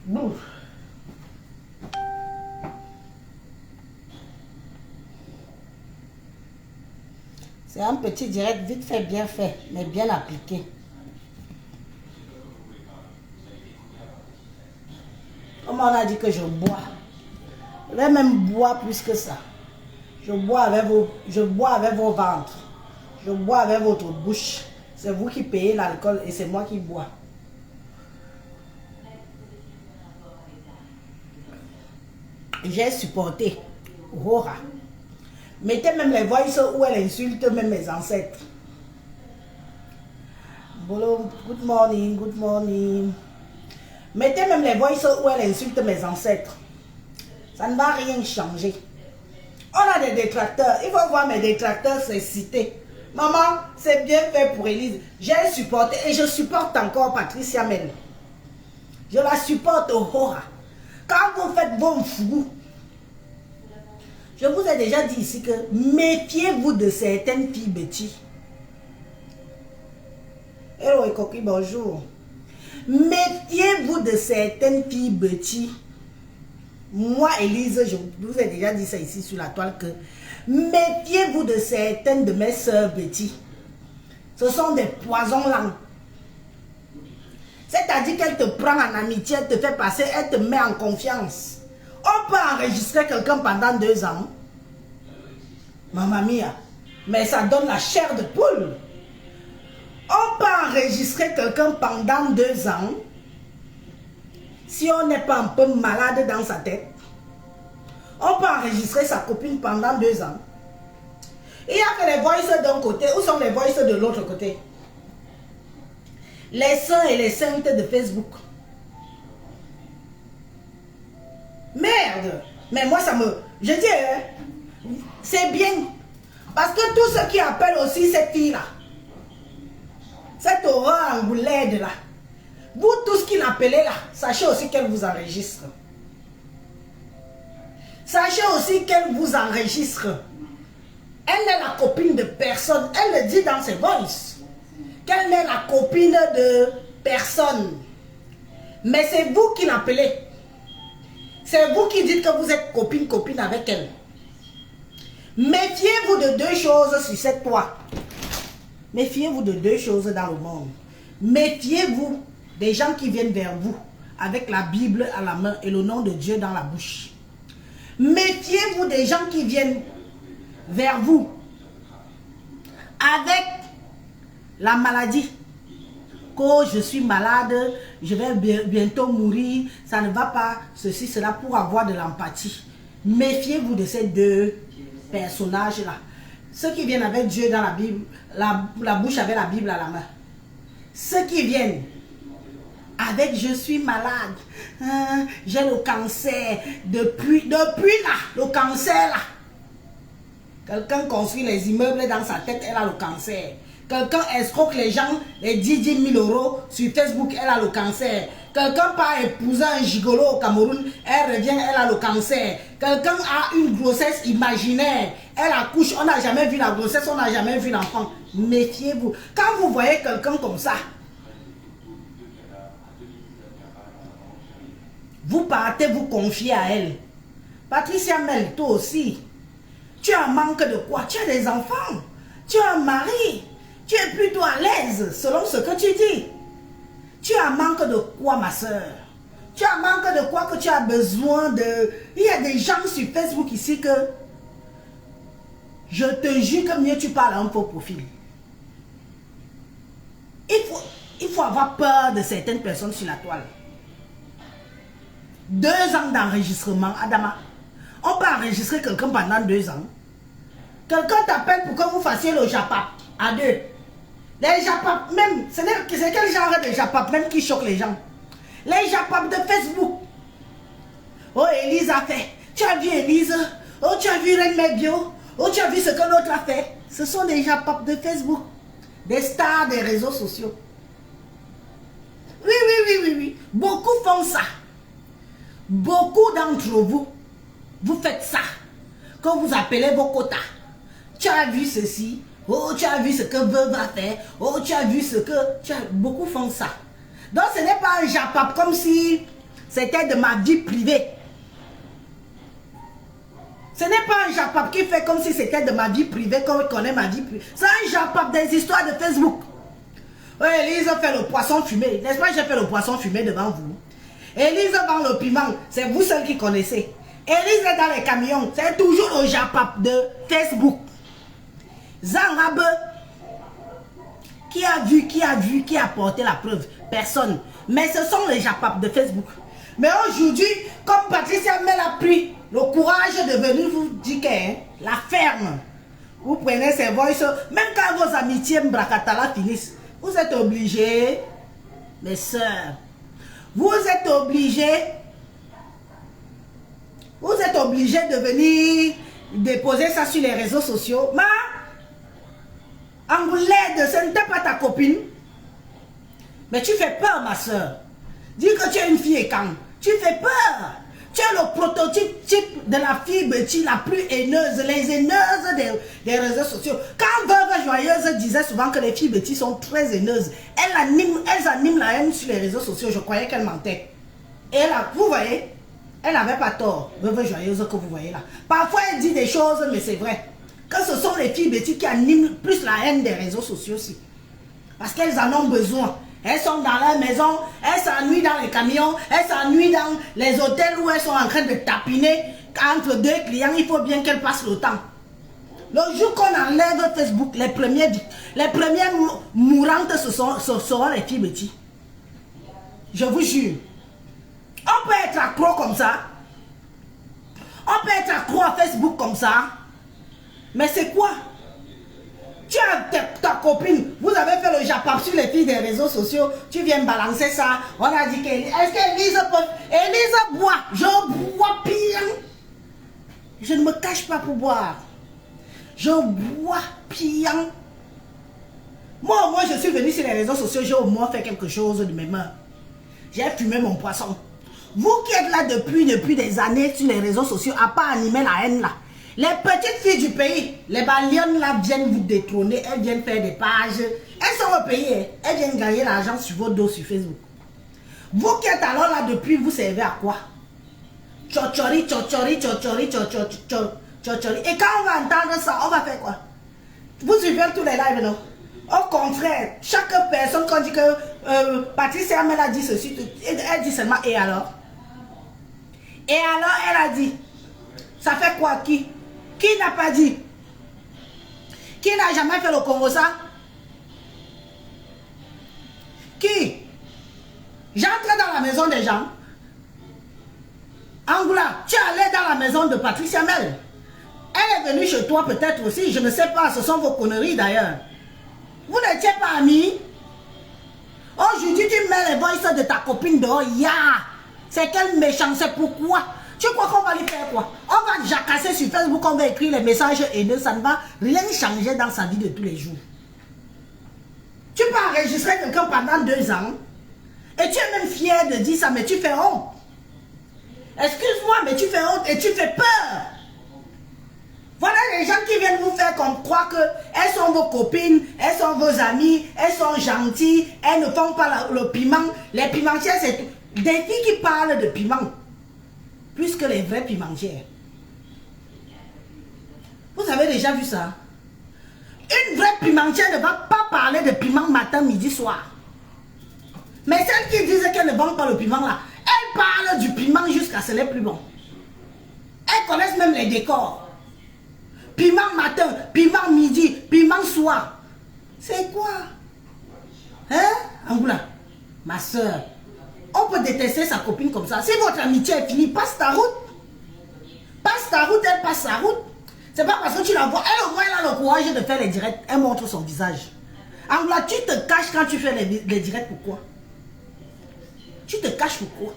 Bon. C'est un petit direct vite fait, bien fait, mais bien appliqué. Comme on a dit que je bois. Je vais même boire plus que ça. Je bois avec vos ventres. Je bois avec votre bouche. C'est vous qui payez l'alcool et c'est moi qui bois. J'ai supporté. Rora. Mettez même les voices où elle insulte même mes ancêtres. Bolo, good morning, good morning. Mettez même les voices où elle insulte mes ancêtres. Ça ne va rien changer. On a des détracteurs. Il faut voir mes détracteurs s'exciter. Maman, c'est bien fait pour Élise. J'ai supporté et je supporte encore Patricia Mel. Je la supporte au Hora. Quand vous faites vos fous, je vous ai déjà dit ici que méfiez-vous de certaines filles bêtises. Hello Ekoki, bonjour. Méfiez-vous de certaines filles bêtises. Moi, Élise, je vous ai déjà dit ça ici sur la toile que méfiez-vous de certaines de mes sœurs bêtises. Ce sont des poisons langues. C'est-à-dire qu'elle te prend en amitié, elle te fait passer, elle te met en confiance. On peut enregistrer quelqu'un pendant 2 ans. Mamma mia. Mais ça donne la chair de poule. On peut enregistrer quelqu'un pendant 2 ans. Si on n'est pas un peu malade dans sa tête. On peut enregistrer sa copine pendant 2 ans. Il n'y a que les voices d'un côté. Où sont les voices de l'autre côté? Les saints et les saintes de Facebook. Merde. Mais moi ça me... Je dis, hein, c'est bien. Parce que tous ceux qui appellent aussi cette fille-là, cette horreur angulaise là, vous tous qui l'appelez là, sachez aussi qu'elle vous enregistre. Sachez aussi qu'elle vous enregistre. Elle n'est la copine de personne. Elle le dit dans ses voices. Qu'elle n'est la copine de personne. Mais c'est vous qui l'appelez. C'est vous qui dites que vous êtes copine avec elle. Méfiez-vous de 2 choses sur cette toile. Méfiez-vous de 2 choses dans le monde. Méfiez-vous des gens qui viennent vers vous avec la Bible à la main et le nom de Dieu dans la bouche. Méfiez-vous des gens qui viennent vers vous avec la maladie. Que je suis malade, je vais bientôt mourir, ça ne va pas, ceci, cela, pour avoir de l'empathie. Méfiez-vous de ces 2 personnages-là. Ceux qui viennent avec Dieu dans la Bible, la bouche avec la Bible à la main. Ceux qui viennent avec je suis malade, hein, j'ai le cancer, depuis là, le cancer là. Quelqu'un construit les immeubles dans sa tête, elle a le cancer. Quelqu'un escroque les gens, les 10 000 euros sur Facebook, elle a le cancer. Quelqu'un part épouser un gigolo au Cameroun, elle revient, elle a le cancer. Quelqu'un a une grossesse imaginaire, elle accouche, on n'a jamais vu la grossesse, on n'a jamais vu l'enfant. Méfiez-vous. Quand vous voyez quelqu'un comme ça, vous partez vous confier à elle. Patricia Mel, toi aussi, tu as un manque de quoi? Tu as des enfants, tu as un mari, tu es plutôt à l'aise selon ce que tu dis. Tu as un manque de quoi, ma soeur? Tu as un manque de quoi que tu as besoin de... Il y a des gens sur Facebook ici que... Je te jure que mieux tu parles à un faux profil. Il faut avoir peur de certaines personnes sur la toile. 2 ans d'enregistrement, Adama. On peut enregistrer quelqu'un pendant 2 ans. Quelqu'un t'appelle pour que vous fassiez le Japap à 2. Les Japap même, c'est quel genre de Japap même qui choque les gens? Les Japap de Facebook. Oh, Élise a fait. Tu as vu Élise? Oh, tu as vu Reine Mebio? Oh, tu as vu ce que l'autre a fait? Ce sont des Japap de Facebook. Des stars des réseaux sociaux. Oui. Beaucoup font ça. Beaucoup d'entre vous, vous faites ça. Quand vous appelez vos quotas. Tu as vu ceci. Oh, tu as vu ce que Veuve a fait. Oh, tu as vu ce que... Beaucoup font ça. Donc, ce n'est pas un Japap comme si c'était de ma vie privée. Ce n'est pas un Japap qui fait comme si c'était de ma vie privée, comme on connaît ma vie privée. C'est un Japap des histoires de Facebook. Oui, Élise fait le poisson fumé. N'est-ce pas que j'ai fait le poisson fumé devant vous? Élise vend le piment. C'est vous seul qui connaissez. Élise est dans les camions. C'est toujours le Japap de Facebook. Zangabe, qui a porté la preuve? Personne. Mais ce sont les Japap de Facebook. Mais aujourd'hui, comme Patricia Mel a pris le courage de venir vous dire que la ferme, vous prenez ses voices, même quand vos amitiés Mbrakatala finissent, vous êtes obligés, mes soeurs, vous êtes obligés de venir déposer ça sur les réseaux sociaux. Mais Angoulaide, ce n'était pas ta copine. Mais tu fais peur, ma soeur. Dis que tu es une fille et quand. Tu fais peur. Tu es le prototype de la fille Betty la plus haineuse, les haineuses des réseaux sociaux. Quand Veuve Joyeuse disait souvent que les filles Betty sont très haineuses, elles animent la haine sur les réseaux sociaux. Je croyais qu'elle mentait. Et là, vous voyez, elle n'avait pas tort, Veuve Joyeuse que vous voyez là. Parfois, elle dit des choses, mais c'est vrai. Que ce sont les filles Betty qui animent plus la haine des réseaux sociaux aussi. Parce qu'elles en ont besoin. Elles sont dans leur maison, elles s'ennuient dans les camions, elles s'ennuient dans les hôtels où elles sont en train de tapiner. Entre 2 clients, il faut bien qu'elles passent le temps. Le jour qu'on enlève Facebook, les premières mourantes seront les filles Betty. Je vous jure. On peut être accro comme ça. On peut être accro à Facebook comme ça. Mais c'est quoi? Tu as ta copine, vous avez fait le Japap sur les filles des réseaux sociaux, tu viens balancer ça, on a dit est-ce qu'Élise peut... Élise boit, je bois pire. Je ne me cache pas pour boire. Je bois pire. Moi, je suis venu sur les réseaux sociaux, j'ai au moins fait quelque chose de mes mains. J'ai fumé mon poisson. Vous qui êtes là depuis des années sur les réseaux sociaux, à pas animer la haine là. Les petites filles du pays, les balionnes là viennent vous détrôner, elles viennent faire des pages. Elles sont au pays, elles viennent gagner l'argent sur vos dos sur Facebook. Vous qui êtes alors là depuis, vous servez à quoi? Tchotchori. Et quand on va entendre ça, on va faire quoi? Vous suivez tous les lives, non? Au contraire, chaque personne, quand on dit que Patricia Mel a dit ceci, elle dit seulement et alors? Et alors, elle a dit, ça fait quoi qui? Qui n'a pas dit? Qui n'a jamais fait le Congo ça? Qui? J'entre dans la maison des gens. Angoula, tu es allé dans la maison de Patricia Mel. Elle est venue chez toi peut-être aussi, je ne sais pas, ce sont vos conneries d'ailleurs. Vous n'étiez pas amis. Aujourd'hui, tu mets les voices de ta copine dehors. C'est quel méchant, c'est pourquoi? Tu crois qu'on va lui faire quoi? On va jacasser sur Facebook, on va écrire les messages haineux, ça ne va rien changer dans sa vie de tous les jours. Tu peux enregistrer quelqu'un pendant 2 ans et tu es même fier de dire ça, mais tu fais honte. Excuse-moi, mais tu fais honte et tu fais peur. Voilà les gens qui viennent vous faire comme croire qu'elles sont vos copines, elles sont vos amies, elles sont gentilles, elles ne font pas le piment. Les pimentières, c'est des filles qui parlent de piment. Plus que les vraies pimentières. Vous avez déjà vu ça? Une vraie pimentière ne va pas parler de piment matin, midi, soir. Mais celles qui disent qu'elles ne vendent pas le piment là, elles parlent du piment jusqu'à ce n'est plus bon. Elles connaissent même les décors. Piment matin, piment midi, piment soir. C'est quoi? Hein, Angoula? Ma soeur, On peut détester sa copine comme ça. Si votre amitié est finie, passe ta route. Passe ta route, elle passe sa route. C'est pas parce que tu la vois. Elle au moins elle a le courage de faire les directs. Elle montre son visage. Angoula, tu te caches quand tu fais les directs. Pourquoi? Tu te caches pourquoi?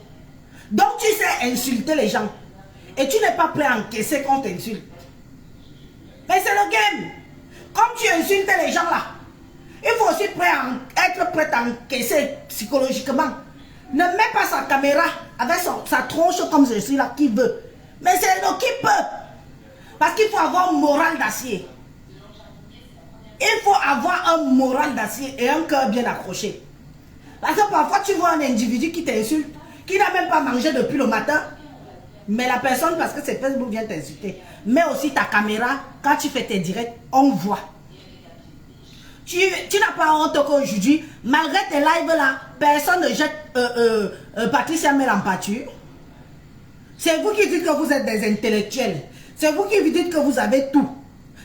Donc tu sais insulter les gens. Et tu n'es pas prêt à encaisser quand on t'insulte. Mais c'est le game. Comme tu insultes les gens là, il faut aussi être prêt à encaisser psychologiquement. Ne mets pas sa caméra avec sa tronche comme je suis là qui veut. Mais c'est le qui peut. Parce qu'il faut avoir un moral d'acier. Il faut avoir un moral d'acier et un cœur bien accroché. Parce que parfois tu vois un individu qui t'insulte, qui n'a même pas mangé depuis le matin. Mais la personne, parce que c'est Facebook, vient t'insulter. Mais aussi ta caméra, quand tu fais tes directs, on voit. Tu n'as pas honte qu'aujourd'hui, malgré tes lives là, personne ne jette Patricia Mel en pâture. C'est vous qui dites que vous êtes des intellectuels. C'est vous qui vous dites que vous avez tout.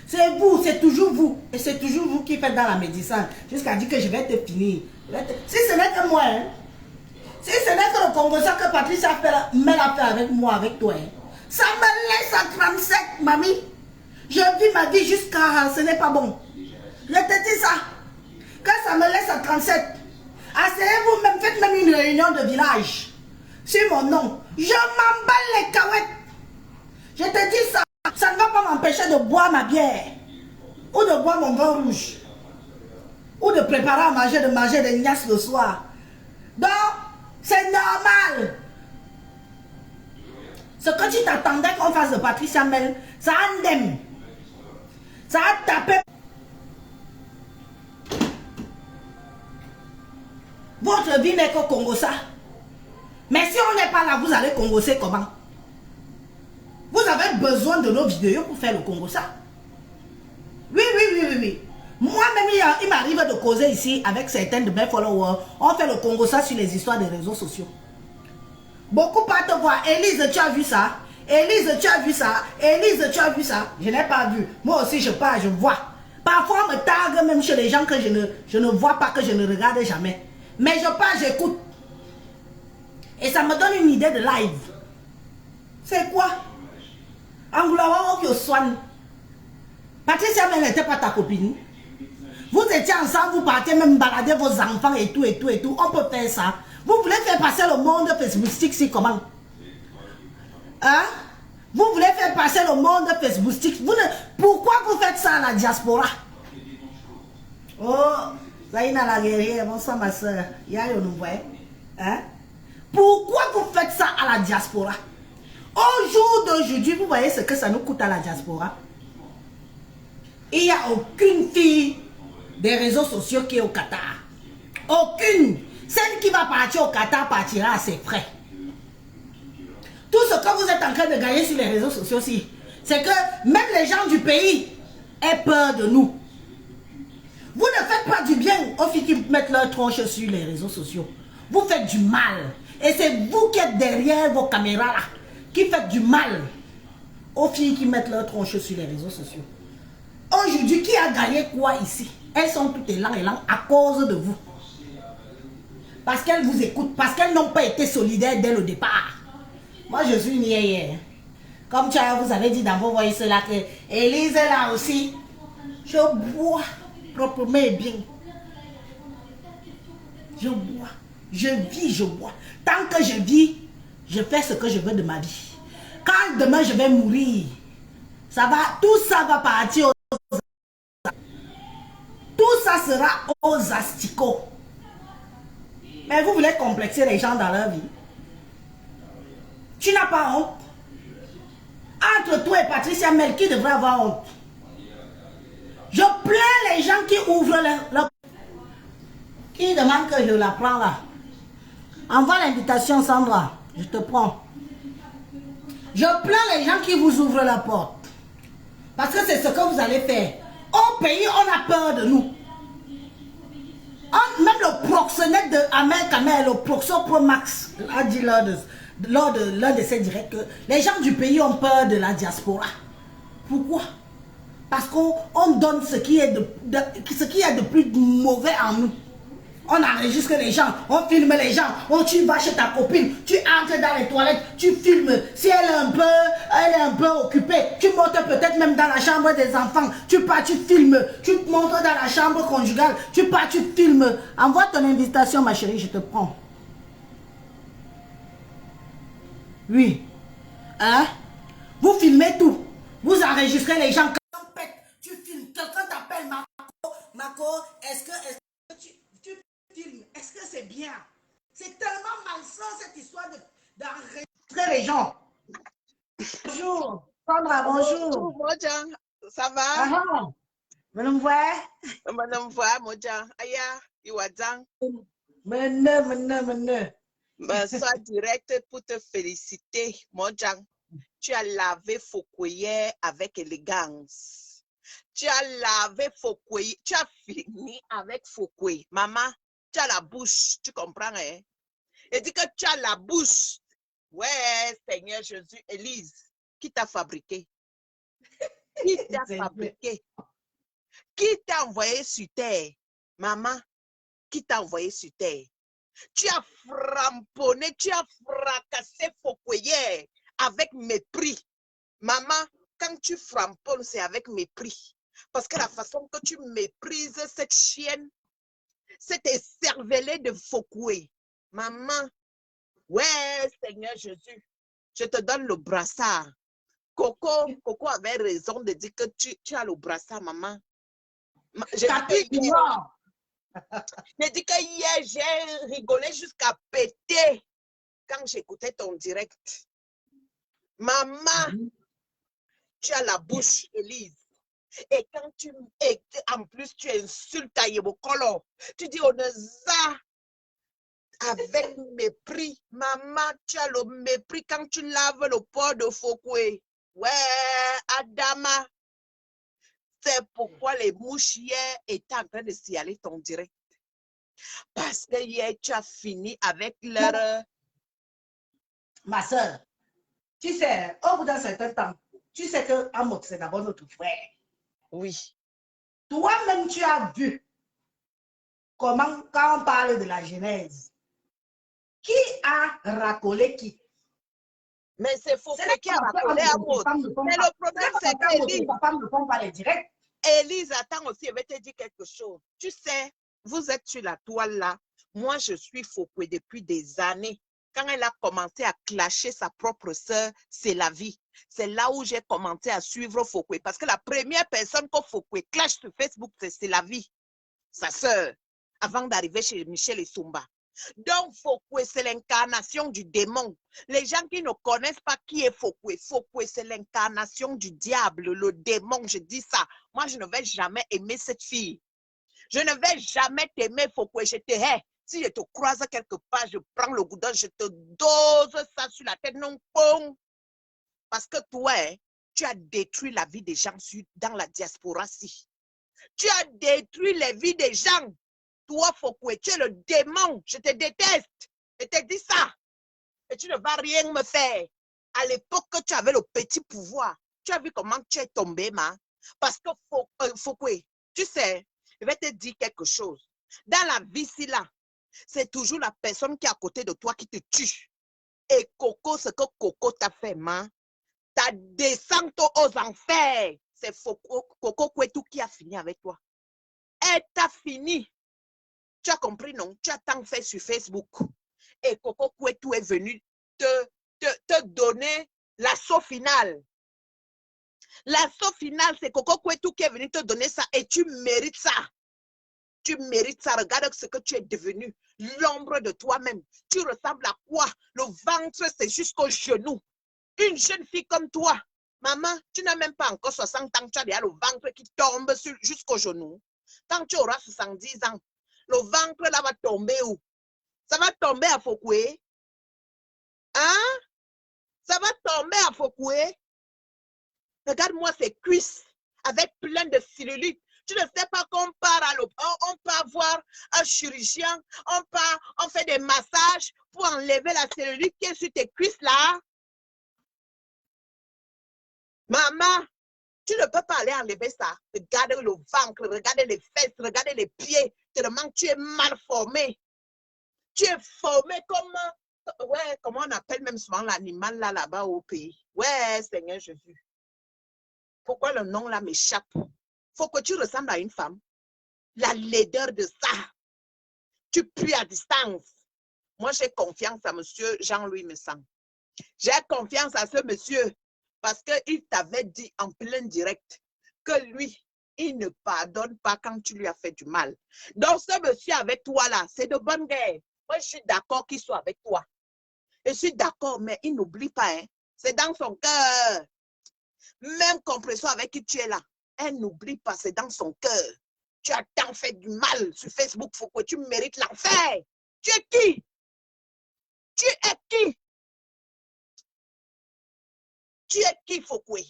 C'est vous, c'est toujours vous. Et c'est toujours vous qui faites dans la médecine. Jusqu'à dire que je vais te finir. Si ce n'est que moi, hein. Si ce n'est que le Congo, ça que Patricia Mel a fait avec moi, avec toi, hein. Ça me laisse à 37, mamie. Je vis ma vie jusqu'à... Ce n'est pas bon. Je te dis ça. Quand ça me laisse à 37, asseyez-vous même, faites même une réunion de village. Sur mon nom. Je m'emballe les cahuètes. Je te dis ça. Ça ne va pas m'empêcher de boire ma bière. Ou de boire mon vin rouge. Ou de préparer à manger, de manger des gnasses le soir. Donc, c'est normal. Ce que tu t'attendais qu'on fasse de Patricia Mel, ça a ndem. Ça a tapé. Votre vie n'est que Congo ça. Mais si on n'est pas là, vous allez congosser comment? Vous avez besoin de nos vidéos pour faire le Congo ça. Oui, oui, oui, oui, oui. Moi-même, il m'arrive de causer ici avec certains de mes followers. On fait le Congo ça sur les histoires des réseaux sociaux. Beaucoup partent voir. Élise, tu as vu ça? Élise, tu as vu ça? Élise, tu as vu ça? Je n'ai pas vu. Moi aussi, je pars, je vois. Parfois, on me targue même chez les gens que je ne vois pas, que je ne regarde jamais. Mais je pars, j'écoute. Et ça me donne une idée de live. C'est quoi? Angoulawa qui soigne. Patricia Mel n'était pas ta copine. Vous étiez ensemble, vous partez même balader vos enfants et tout, et tout, et tout. On peut faire ça. Vous voulez faire passer le monde Facebookistique, c'est comment? Hein? Vous voulez faire passer le monde Facebookistique. Pourquoi vous faites ça à la diaspora? Oh, Zaina la guerrière, bonsoir ma soeur. Y'a une nouvelle. Hein? Pourquoi vous faites ça à la diaspora? Au jour d'aujourd'hui, vous voyez ce que ça nous coûte à la diaspora? Il n'y a aucune fille des réseaux sociaux qui est au Qatar. Aucune. Celle qui va partir au Qatar partira à ses frais. Tout ce que vous êtes en train de gagner sur les réseaux sociaux, c'est que même les gens du pays aient peur de nous. Vous ne faites pas du bien aux filles qui mettent leur tronche sur les réseaux sociaux. Vous faites du mal. Et c'est vous qui êtes derrière vos caméras là, qui faites du mal aux filles qui mettent leur tronche sur les réseaux sociaux. Aujourd'hui, qui a gagné quoi ici? Elles sont toutes élan à cause de vous. Parce qu'elles vous écoutent, parce qu'elles n'ont pas été solidaires dès le départ. Moi, je suis une yéyé. Comme vous avez dit dans vos voix là que Élise est là aussi. Je bois proprement et bien. Je bois. Je vis, je bois. Tant que je vis, je fais ce que je veux de ma vie. Quand demain je vais mourir, ça va, tout ça va partir aux... Tout ça sera aux asticots. Mais vous voulez complexer les gens dans leur vie. Tu n'as pas honte. Entre toi et Patricia Mel, qui devrait avoir honte? Je plains les gens qui ouvrent leur... Qui demande que je la prends là? Envoie l'invitation, Sandra. Je te prends. Je plains les gens qui vous ouvrent la porte. Parce que c'est ce que vous allez faire. Au pays, on a peur de nous. Même le proxénète de Ahmed Kamel, le Proxo Pro Max, a dit lors de l'un de ses directs que les gens du pays ont peur de la diaspora. Pourquoi? Parce qu'on donne ce qui est de plus mauvais en nous. On enregistre les gens, on filme les gens. Tu vas chez ta copine, tu entres dans les toilettes, tu filmes. Si elle est un peu occupée, tu montes peut-être même dans la chambre des enfants. Tu pars, tu filmes. Tu montes dans la chambre conjugale. Tu pars, tu filmes. Envoie ton invitation, ma chérie, je te prends. Oui. Hein? Vous filmez tout. Vous enregistrez les gens. Tu filmes. Quelqu'un t'appelle Marco. Marco, est-ce que tu filmes? Est-ce que c'est bien? C'est tellement malsain cette histoire d'enregistrer les gens. Bonjour. Sandra, bonjour. Mojang, ça va? Ah ah. Madame voix? Madame voix, Mojang. Aya, Iwadzang. Mene. Sois direct pour te féliciter, Mojang. Tu as lavé Fokoye avec élégance. Tu as lavé Fokoye. Tu as fini avec Fokoye. Maman, tu as la bouche. Tu comprends, hein? Et dis que tu as la bouche. Ouais, Seigneur Jésus, Élise, qui t'a fabriqué? Qui t'a fabriqué? Qui t'a envoyé sur terre? Maman, qui t'a envoyé sur terre? Tu as framponné, tu as fracassé Fokoye avec mépris. Maman, quand tu framponnes, c'est avec mépris. Parce que la façon que tu méprises cette chienne, cette écervelée de Fokoye. Maman, ouais, Seigneur Jésus, je te donne le brassard. Coco avait raison de dire que tu as le brassard, maman. J'ai dit que hier, j'ai rigolé jusqu'à péter quand j'écoutais ton direct. Maman, tu as la bouche, Élise. Et quand en plus, tu insultes à Yebokolo. Tu dis, on a avec mépris. Maman, tu as le mépris quand tu laves le pot de Fokoye. Ouais, Adama. C'est pourquoi les mouches hier étaient en train de signaler ton direct. Parce que hier, tu as fini avec leur... Ma soeur, tu sais, au bout d'un certain temps, tu sais que Amok, c'est d'abord notre frère. Oui. Toi-même, tu as vu comment, quand on parle de la Genèse, qui a racolé qui? Mais c'est faux qui a racolé Amok. Mais le problème, c'est que Élise, attends aussi, je vais te dire quelque chose. Tu sais, vous êtes sur la toile là. Moi, je suis Fokoye depuis des années. Quand elle a commencé à clasher sa propre sœur, c'est la vie. C'est là où j'ai commencé à suivre Fokoye. Parce que la première personne que Fokoye clash sur Facebook, c'est la vie. Sa sœur, avant d'arriver chez Michel et Sumba. Donc, Fokoye, c'est l'incarnation du démon. Les gens qui ne connaissent pas qui est Fokoye, Fokoye, c'est l'incarnation du diable, le démon. Je dis ça. Moi, je ne vais jamais aimer cette fille. Je ne vais jamais t'aimer, Fokoye. Je te hais. Si je te croise quelque part, je prends le goudin, je te dose ça sur la tête. Non, pong. Parce que toi, tu as détruit la vie des gens dans la diaspora-ci. Tu as détruit les vies des gens. Toi, Fokoye, tu es le démon. Je te déteste. Je te dis ça. Et tu ne vas rien me faire. À l'époque que tu avais le petit pouvoir, tu as vu comment tu es tombé, ma? Parce que Fokoye, tu sais, je vais te dire quelque chose. Dans la vie, si là, c'est toujours la personne qui est à côté de toi qui te tue. Et Coco, ce que Coco t'a fait, ma, ta descente aux enfers, c'est Coco Kwetu qui a fini avec toi. Elle t'a fini. Tu as compris, non? Tu as tant fait sur Facebook. Et Coco Kwetu est venu te donner l'assaut final. L'assaut final, c'est Coco Kwetu qui est venu te donner ça et tu mérites ça. Tu mérites ça. Regarde ce que tu es devenu. L'ombre de toi-même. Tu ressembles à quoi? Le ventre, c'est jusqu'au genou. Une jeune fille comme toi. Maman, tu n'as même pas encore 60 ans. Tu as déjà le ventre qui tombe jusqu'au genou. Quand tu auras 70 ans, le ventre là va tomber où? Ça va tomber à Fokoye. Hein? Ça va tomber à Fokoye. Regarde-moi ces cuisses avec plein de cellulite. Tu ne sais pas qu'on part à on peut voir un chirurgien, on fait des massages pour enlever la cellulite qui est sur tes cuisses là. Maman, Tu ne peux pas aller enlever ça. Regarde le ventre, regarde les fesses, regarde les pieds. Tellement que tu es mal formé. Tu es formé comme... Ouais, comment on appelle même souvent l'animal là-bas au pays. Ouais, Seigneur Jésus. Pourquoi le nom là m'échappe? Faut que tu ressembles à une femme. La laideur de ça. Tu pues à distance. Moi, j'ai confiance à monsieur Jean-Louis Messang. J'ai confiance à ce monsieur parce qu'il t'avait dit en plein direct que lui, il ne pardonne pas quand tu lui as fait du mal. Donc, ce monsieur avec toi là, c'est de bonne guerre. Moi, je suis d'accord qu'il soit avec toi. Je suis d'accord, mais il n'oublie pas. Hein. C'est dans son cœur. Même compression avec qui tu es là, elle n'oublie pas, c'est dans son cœur. Tu as tant fait du mal sur Facebook, faut que tu mérites l'enfer. Tu es qui? Tu es qui? Tu es qui, Fokwe?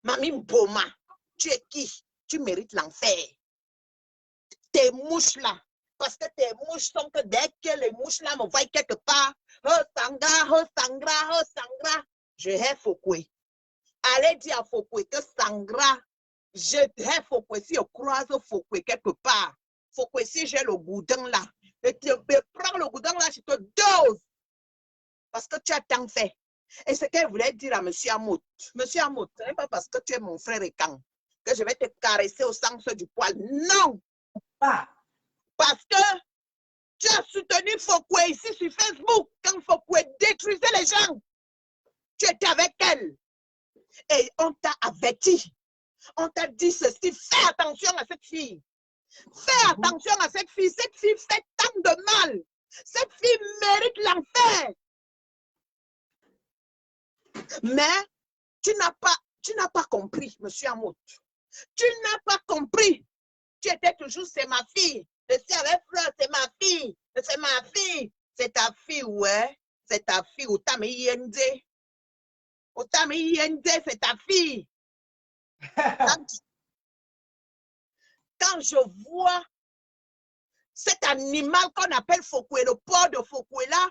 Mami Mboma, tu es qui? Tu mérites l'enfer. Tes mouches là, parce que tes mouches sont que dès que les mouches là me voient quelque part, oh sangra, oh sangra, oh sangra, je hais Fokwe. Allez dire à Fokwe que sangra, je hais Fokwe si je croise Fokwe quelque part. Fokwe si j'ai le goudin là, je prends le goudin là, je te dose. Parce que tu as tant fait. Et ce qu'elle voulait dire à M. Amout, M. Amout, ce n'est pas parce que tu es mon frère et quand que je vais te caresser au sens du poil. Non! Ah. Parce que tu as soutenu Fokwe ici sur Facebook quand Fokwe détruisait les gens. Tu étais avec elle. Et on t'a averti. On t'a dit ceci. Fais attention à cette fille. Fais attention à cette fille. Cette fille fait tant de mal. Cette fille mérite l'enfer. Mais tu n'as pas compris, monsieur Amout. Tu n'as pas compris. Tu étais toujours, c'est ma fille. Je suis avec Fleur, c'est ma fille. C'est ma fille. C'est ta fille, ouais. C'est ta fille. Otame Yende. Otame Yende, c'est ta fille. Quand je vois cet animal qu'on appelle Fokwe, le porc de Fokwe là,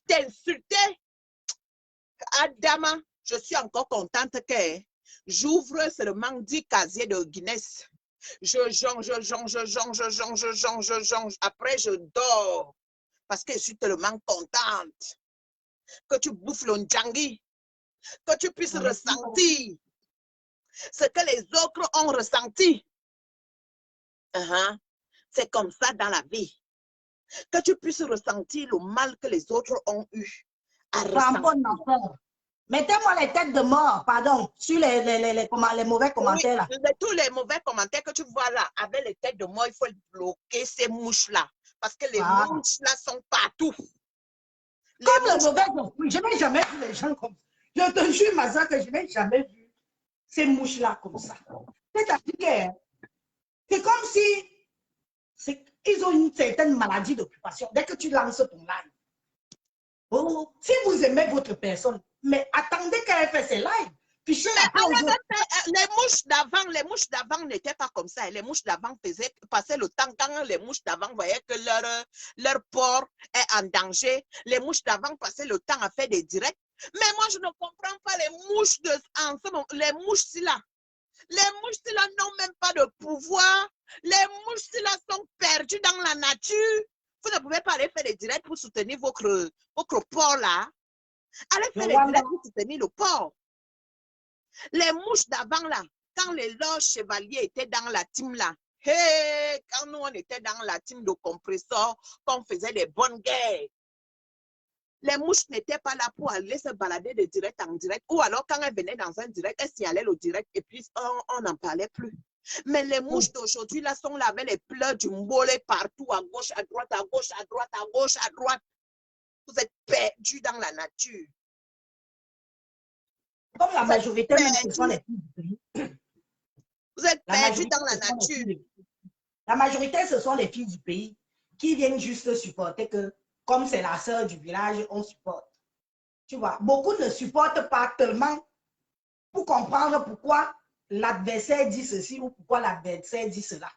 t'insulter, Adama, je suis encore contente que j'ouvre seulement 10 casiers de Guinness. Je jonge. Après, je dors. Parce que je suis tellement contente que tu bouffes le ndjangi, que tu puisses ressentir ce que les autres ont ressenti. C'est comme ça dans la vie. Que tu puisses ressentir le mal que les autres ont eu à ressentir. Mettez-moi les têtes de mort, pardon, sur les mauvais commentaires. Oui, là. Tous les mauvais commentaires que tu vois là, avec les têtes de mort, il faut bloquer ces mouches-là. Parce que les mouches-là sont partout. Comme le mauvais esprit, je n'ai jamais vu les gens comme ça. Je te jure, ma soeur, que je n'ai jamais vu ces mouches-là comme ça. C'est-à-dire que c'est comme si ils ont une certaine maladie d'occupation. Dès que tu lances ton live, oh, si vous aimez votre personne, mais attendez qu'elle fasse ses lives. Les mouches d'avant n'étaient pas comme ça. Les mouches d'avant passaient le temps quand les mouches d'avant voyaient que leur porc est en danger. Les mouches d'avant passaient le temps à faire des directs. Mais moi, je ne comprends pas les mouches en ce moment. Les mouches-là. Les mouches-là n'ont même pas de pouvoir. Les mouches-là sont perdues dans la nature. Vous ne pouvez pas aller faire des directs pour soutenir votre porc là. Allez faire des directs pour soutenir le porc. Les mouches d'avant là, quand les loges chevaliers étaient dans la team là, hey, quand nous on était dans la team de compresseurs, qu'on faisait des bonnes guerres, les mouches n'étaient pas là pour aller se balader de direct en direct, ou alors quand elles venaient dans un direct, elles signalaient le direct et puis on n'en parlait plus. Mais les mouches d'aujourd'hui là sont là avec les pleurs du mbolé partout, à gauche, à droite, à gauche, à droite, à gauche, à droite. Vous êtes perdus dans la nature. Comme la majorité, même, ce sont les filles du pays. Vous êtes perdus dans la nature. La majorité, ce sont les filles du pays qui viennent juste supporter que, comme c'est la sœur du village, on supporte. Tu vois, beaucoup ne supportent pas tellement pour comprendre pourquoi l'adversaire dit ceci ou pourquoi l'adversaire dit cela.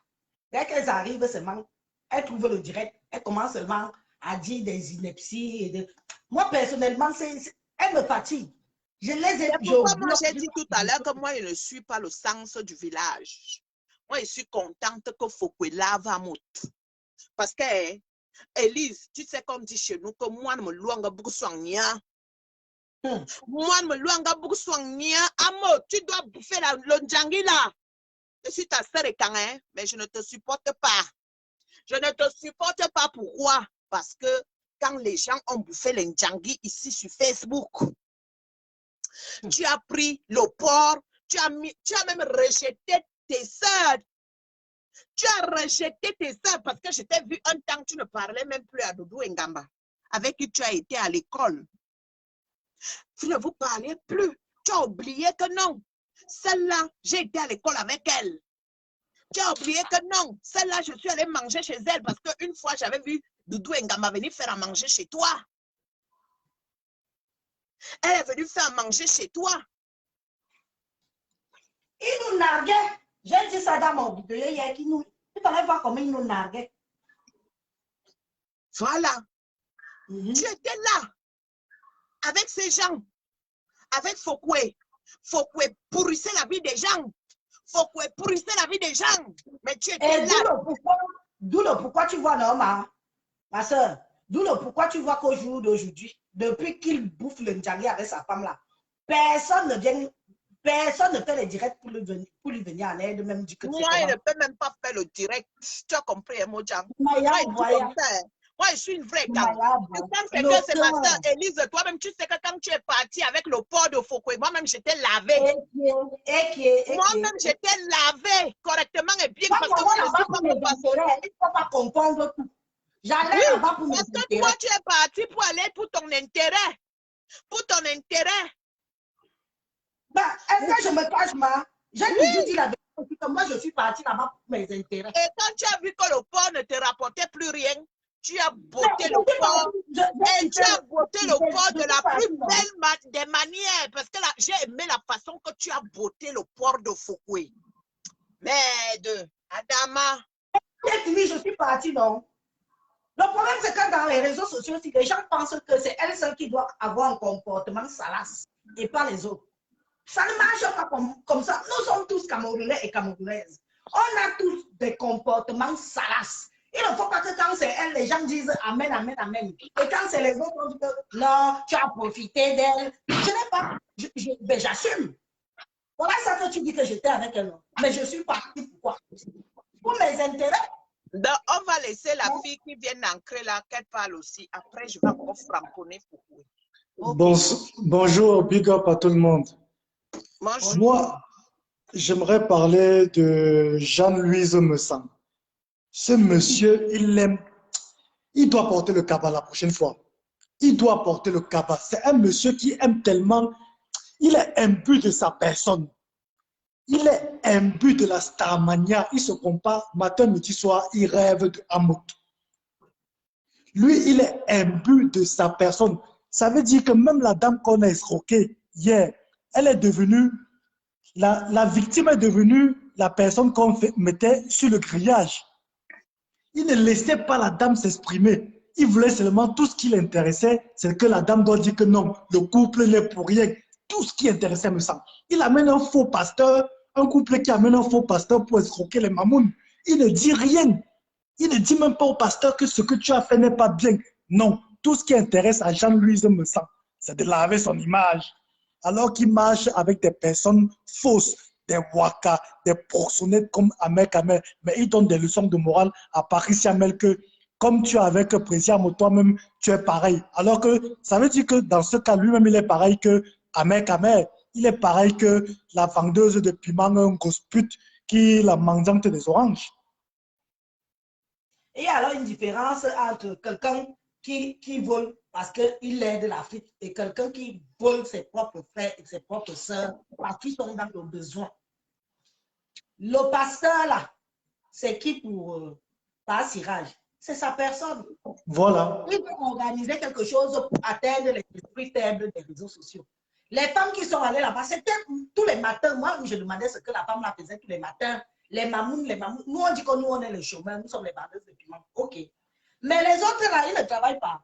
Dès qu'elles arrivent seulement, elles trouvent le direct, elles commencent seulement à dire des inepties. Moi, personnellement, elles me fatiguent. Je les ai... C'est pourquoi moi j'ai dit tout à l'heure que moi, je ne suis pas le sens du village. Moi, je suis contente que Fokwela va monter. Parce que, Élise, tu sais comme dit chez nous, que moi, je me loue beaucoup soigner. Moi, je me loue beaucoup soigner. Amo, tu dois bouffer le djangi là. Je suis ta sœur et hein, mais je ne te supporte pas. Je ne te supporte pas. Pourquoi? Parce que quand les gens ont bouffé les djangi ici sur Facebook, tu as pris le porc, tu as même rejeté tes sœurs. Tu as rejeté tes sœurs parce que je t'ai vu un temps, tu ne parlais même plus à Doudou Ngamba, avec qui tu as été à l'école. Vous ne vous parlez plus. Tu as oublié que non. Celle-là, j'ai été à l'école avec elle. Tu as oublié que non. Celle-là, je suis allée manger chez elle parce qu'une fois, j'avais vu Doudou Ngamba venir faire à manger chez toi. Elle est venue faire à manger chez toi. Il nous narguait. J'ai dit ça dans mon vidéo hier. Il fallait voir comment il nous narguait. Voilà. Tu étais là. Avec ces gens. Avec Fokwe. Fokwe pourrissait la vie des gens. Fokwe pourrissait la vie des gens. Mais tu étais là. D'où le pourquoi tu vois, non, ma soeur. D'où le pourquoi tu vois qu'au jour d'aujourd'hui, depuis qu'il bouffe le ndjali avec sa femme là, personne ne fait les directs pour lui venir en aide, même du que moi, il ne peut même pas faire le direct. Tu as compris, Moja. Moi, je suis une vraie dame. C'est que c'est ma soeur Élise, toi-même, tu sais que quand tu es partie avec le port de Fokwe, moi-même, j'étais lavée. Moi-même, j'étais lavée correctement et bien. Parce que moi, je suis pas il ne faut pas confondre tout. J'allais là-bas pour parce que toi, tu es parti pour aller pour ton intérêt. Pour ton intérêt. Bah, est-ce que je me cache, ma? J'ai toujours dit la vérité, que moi, je suis partie là-bas pour mes intérêts. Et quand tu as vu que le port ne te rapportait plus rien, tu as botté le port. Et tu as botté le port de la plus belle des manières. Parce que j'ai aimé la façon que tu as botté le port de Fokwe. Merde, Adama. Je suis partie, non? Le problème, c'est que dans les réseaux sociaux, si les gens pensent que c'est elle seule qui doit avoir un comportement salace et pas les autres. Ça ne marche pas comme ça. Nous sommes tous Camerounais et Camerounaises. On a tous des comportements salaces. Il ne faut pas que quand c'est elle, les gens disent Amen, Amen, Amen. Et quand c'est les autres, on dit que non, tu as profité d'elle. Je n'ai pas, ben, j'assume. Voilà ça que tu dis que j'étais avec elle. Mais je suis partie pourquoi? Pour mes intérêts. Donc, on va laisser la fille qui vient d'ancrer là, qu'elle parle aussi. Après, je vais encore framponner pour vous. Okay. Bonjour, big up à tout le monde. Bonjour. Moi, j'aimerais parler de Jean-Louis Messang. Ce monsieur, il doit porter le cabas la prochaine fois. Il doit porter le cabas. C'est un monsieur qui aime tellement, il est imbu de sa personne. Il est imbu de la starmania. Il se compare matin, midi, soir, il rêve de Hamot. Lui, il est imbu de sa personne. Ça veut dire que même la dame qu'on a escroquée hier, elle est devenue, la victime est devenue la personne qu'on mettait sur le grillage. Il ne laissait pas la dame s'exprimer. Il voulait seulement, tout ce qui l'intéressait, c'est que la dame doit dire que non, le couple n'est pour rien. Tout ce qui intéressait me semble. Il amène un faux pasteur, un couple qui amène un faux pasteur pour escroquer les mamounes. Il ne dit rien. Il ne dit même pas au pasteur que ce que tu as fait n'est pas bien. Non, tout ce qui intéresse à Jean-Louis Messang, c'est de laver son image. Alors qu'il marche avec des personnes fausses, des waka, des proxénètes comme Ahmed Kamel. Mais il donne des leçons de morale à Paris Siamel que, comme tu es avec Président, toi-même, tu es pareil. Alors que ça veut dire que dans ce cas, lui-même, il est pareil que Ahmed Kamel. Il est pareil que la vendeuse de piment, un grosse pute, qui est la mangeante des oranges. Et alors, une différence entre quelqu'un qui vole parce qu'il aide l'Afrique et quelqu'un qui vole ses propres frères et ses propres sœurs parce qu'ils sont dans le besoin. Le pasteur, là, c'est qui pour par cirage? C'est sa personne. Voilà. Il peut organiser quelque chose pour atteindre les esprits faibles des réseaux sociaux. Les femmes qui sont allées là-bas, c'était tous les matins. Moi, je demandais ce que la femme la faisait tous les matins. Les mamounes. Nous, on dit que nous, on est les chômeurs, nous sommes les vendeuses de piment. OK. Mais les autres, là, ils ne travaillent pas.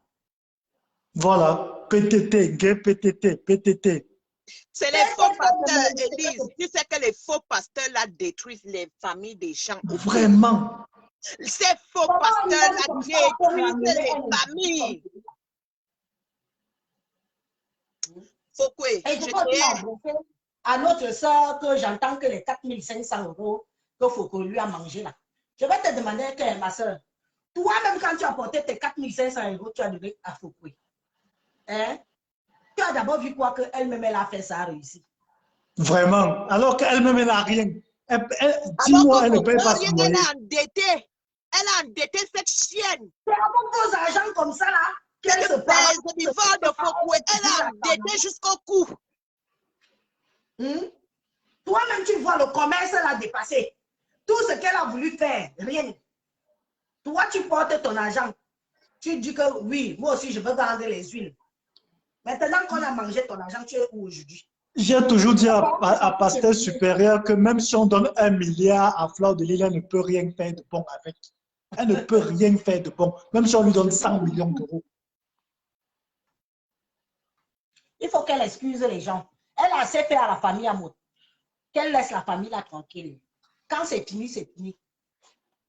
Voilà. PTT, gay PTT, PTT. C'est les faux pasteurs, Élise. Tu sais que les faux pasteurs là détruisent les familles des gens. Vraiment. Ces faux pasteurs là détruisent les familles. Fokwe, Et je peux dire à notre soeur que j'entends que les 4500 € que Foko lui a mangé là. Je vais te demander, que, ma soeur, toi-même quand tu as porté tes 4500 €, tu as donné à Fokwe. Hein? Tu as d'abord vu quoi qu'elle-même, elle a fait ça, a réussi. Vraiment. Alors qu'elle-même, elle n'a rien. 10 mois, elle ne paye pas son loyer. Elle a endetté. Elle a endetté cette chienne. C'est avec vos argents comme ça là qu'elle se passe. Le divorce de Fokwe, elle a endetté jusqu'au cou. Toi-même, tu vois, le commerce l'a dépassé. Tout ce qu'elle a voulu faire, rien. Toi, tu portes ton argent. Tu dis que oui, moi aussi, je veux vendre les huiles. Maintenant qu'on a mangé ton argent, tu es où aujourd'hui? J'ai toujours dit à Pasteur Supérieur que même si on donne 1 milliard à Fleur de Lys, elle ne peut rien faire de bon avec. Elle ne peut rien faire de bon, même si on lui donne 100 millions d'euros. Il faut qu'elle excuse les gens. Elle a assez fait à la famille Amot. Qu'elle laisse la famille là tranquille. Quand c'est fini, c'est fini.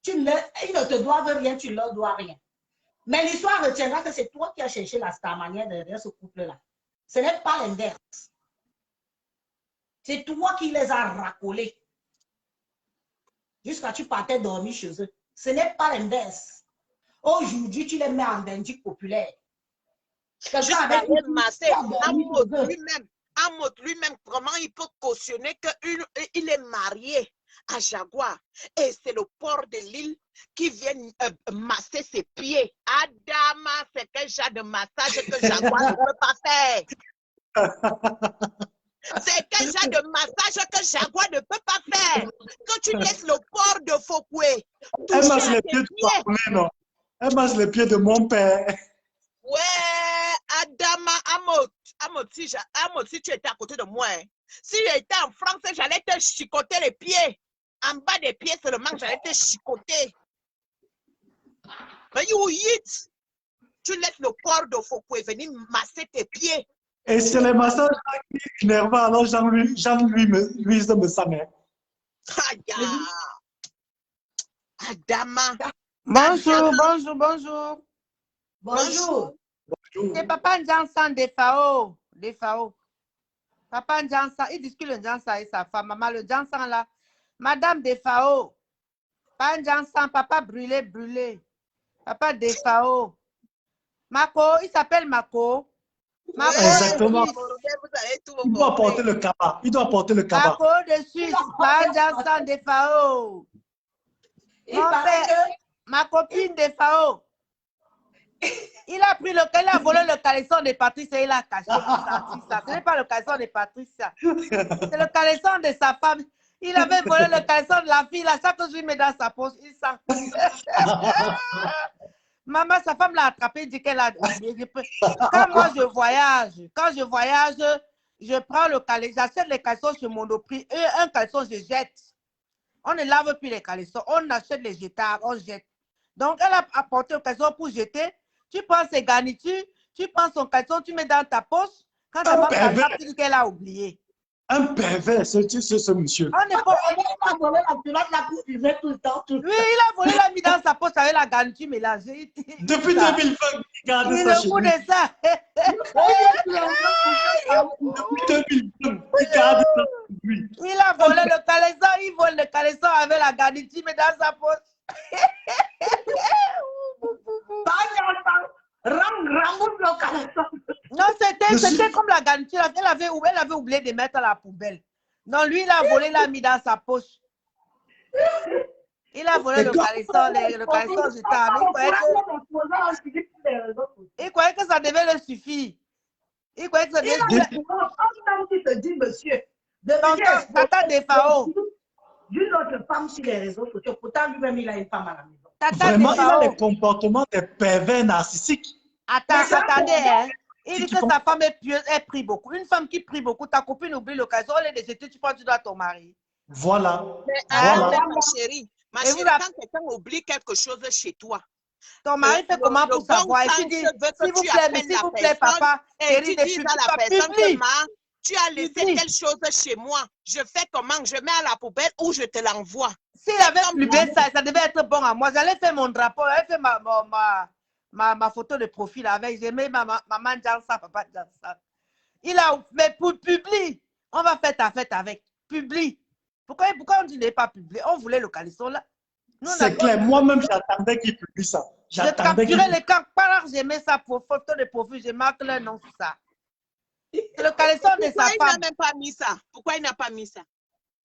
Ils ne te doivent rien, tu ne leur dois rien. Mais l'histoire retiendra que c'est toi qui as cherché la starmania derrière ce couple-là. Ce n'est pas l'inverse. C'est toi qui les as racolés. Jusqu'à tu partais dormir chez eux. Ce n'est pas l'inverse. Aujourd'hui, tu les mets en vindicte populaire. Amot lui-même, comment il peut cautionner qu'il est marié à Jaguar et c'est le port de l'île qui vient masser ses pieds. Adama, c'est quel genre de massage que Jaguar ne peut pas faire. C'est quel genre de massage que Jaguar ne peut pas faire. Quand tu laisses le port de Fokwe, elle masse les pieds de ton père, non? Elle masse les pieds de mon père. Ouais, Adama, Amot, si tu étais à côté de moi, hein. Si j'étais en France, j'allais te chicoter les pieds. En bas des pieds seulement, j'allais te chicoter. Mais you eat. Tu laisses le corps de Fokwe venir masser tes pieds. Et c'est les massages qui énervent, alors Jean-Louis me savait. Adama. Bonjour, bonjour, bonjour. Bonjour. C'est Papa Njansan de Fao. Papa Njansan, il discute le Njansan et sa femme. Maman, le Njansan là. Madame de Fao. Papa Njansan, papa brûlé. Papa de Fao. Mako, il s'appelle Mako. Mako. Exactement. Il doit porter le cabas. Mako de Suisse. Papa Njansan de Fao. Mon père, ma copine de Fao. Il a volé le caleçon de Patricia, il a caché ça. Ce n'est pas le caleçon de Patricia. C'est le caleçon de sa femme. Il avait volé le caleçon de la fille. Là, chaque jour, il met dans sa poche. Il sent. Maman, sa femme l'a attrapé, dit qu'elle a. Quand moi je voyage, je prends le caleçon, j'achète les caleçons sur Monoprix. Et un caleçon, je jette. On ne lave plus les caleçons. On achète les jetables, on jette. Donc, elle a apporté le caleçon pour jeter. Tu prends ses garnitures, tu prends son caleçon, tu mets dans ta poche. Quand ta femme t'attrape, tu dis qu'elle a oublié. Un pervers, c'est ce monsieur. On n'est pas volé la culotte là pour user tout le temps. Oui, il a volé, il a mis dans sa poche avec la garniture mélangée. Depuis 2020, il garde ça chez lui. De ça. Depuis 2020, il garde ça chez lui. Il a volé le caleçon, il vole le caleçon avec la garniture, mais dans sa poche. Non, c'était comme la garniture. Elle avait oublié de mettre à la poubelle. Non, lui, il a volé, il a mis dans sa poche. Il a volé le caleçon jetable. Il croyait que ça devait le suffire. Il croyait que ça devait le suffire. Monsieur, Tata de Fao. D'une autre femme sur les réseaux sociaux, pourtant lui-même il a une femme à la maison. Vraiment, il a les comportements des pervers narcissiques. Attendez, hein. Il dit que sa femme est pieuse, elle prie beaucoup. Une femme qui prie beaucoup, ta copine oublie l'occasion, elle est décédée, tu penses que tu dois ton mari. Voilà. Mais, ma chérie, quand quelqu'un oublie quelque chose chez toi, ton mari fait comment pour savoir? Et tu dis, s'il vous plaît, papa, et tu dis à la personne que Tu as laissé telle chose chez moi. Je fais comment? Je mets à la poubelle ou je te l'envoie. S'il avait publié ça, ça devait être bon à moi. J'allais faire mon drapeau, j'allais faire ma photo de profil avec. J'ai mis maman Jansa, papa Jansa. Il a, mais pour publier, on va faire ta fête avec. Publie. Pourquoi on dit n'est pas publié? On voulait le caleçon là. C'est clair. Moi-même, j'attendais qu'il publie ça. Je capturais les camps. Par j'ai mis ça pour photo de profil. Je marque le nom sur ça. C'est le caleçon de sa femme. Pourquoi il n'a même pas mis ça? Pourquoi il n'a pas mis ça?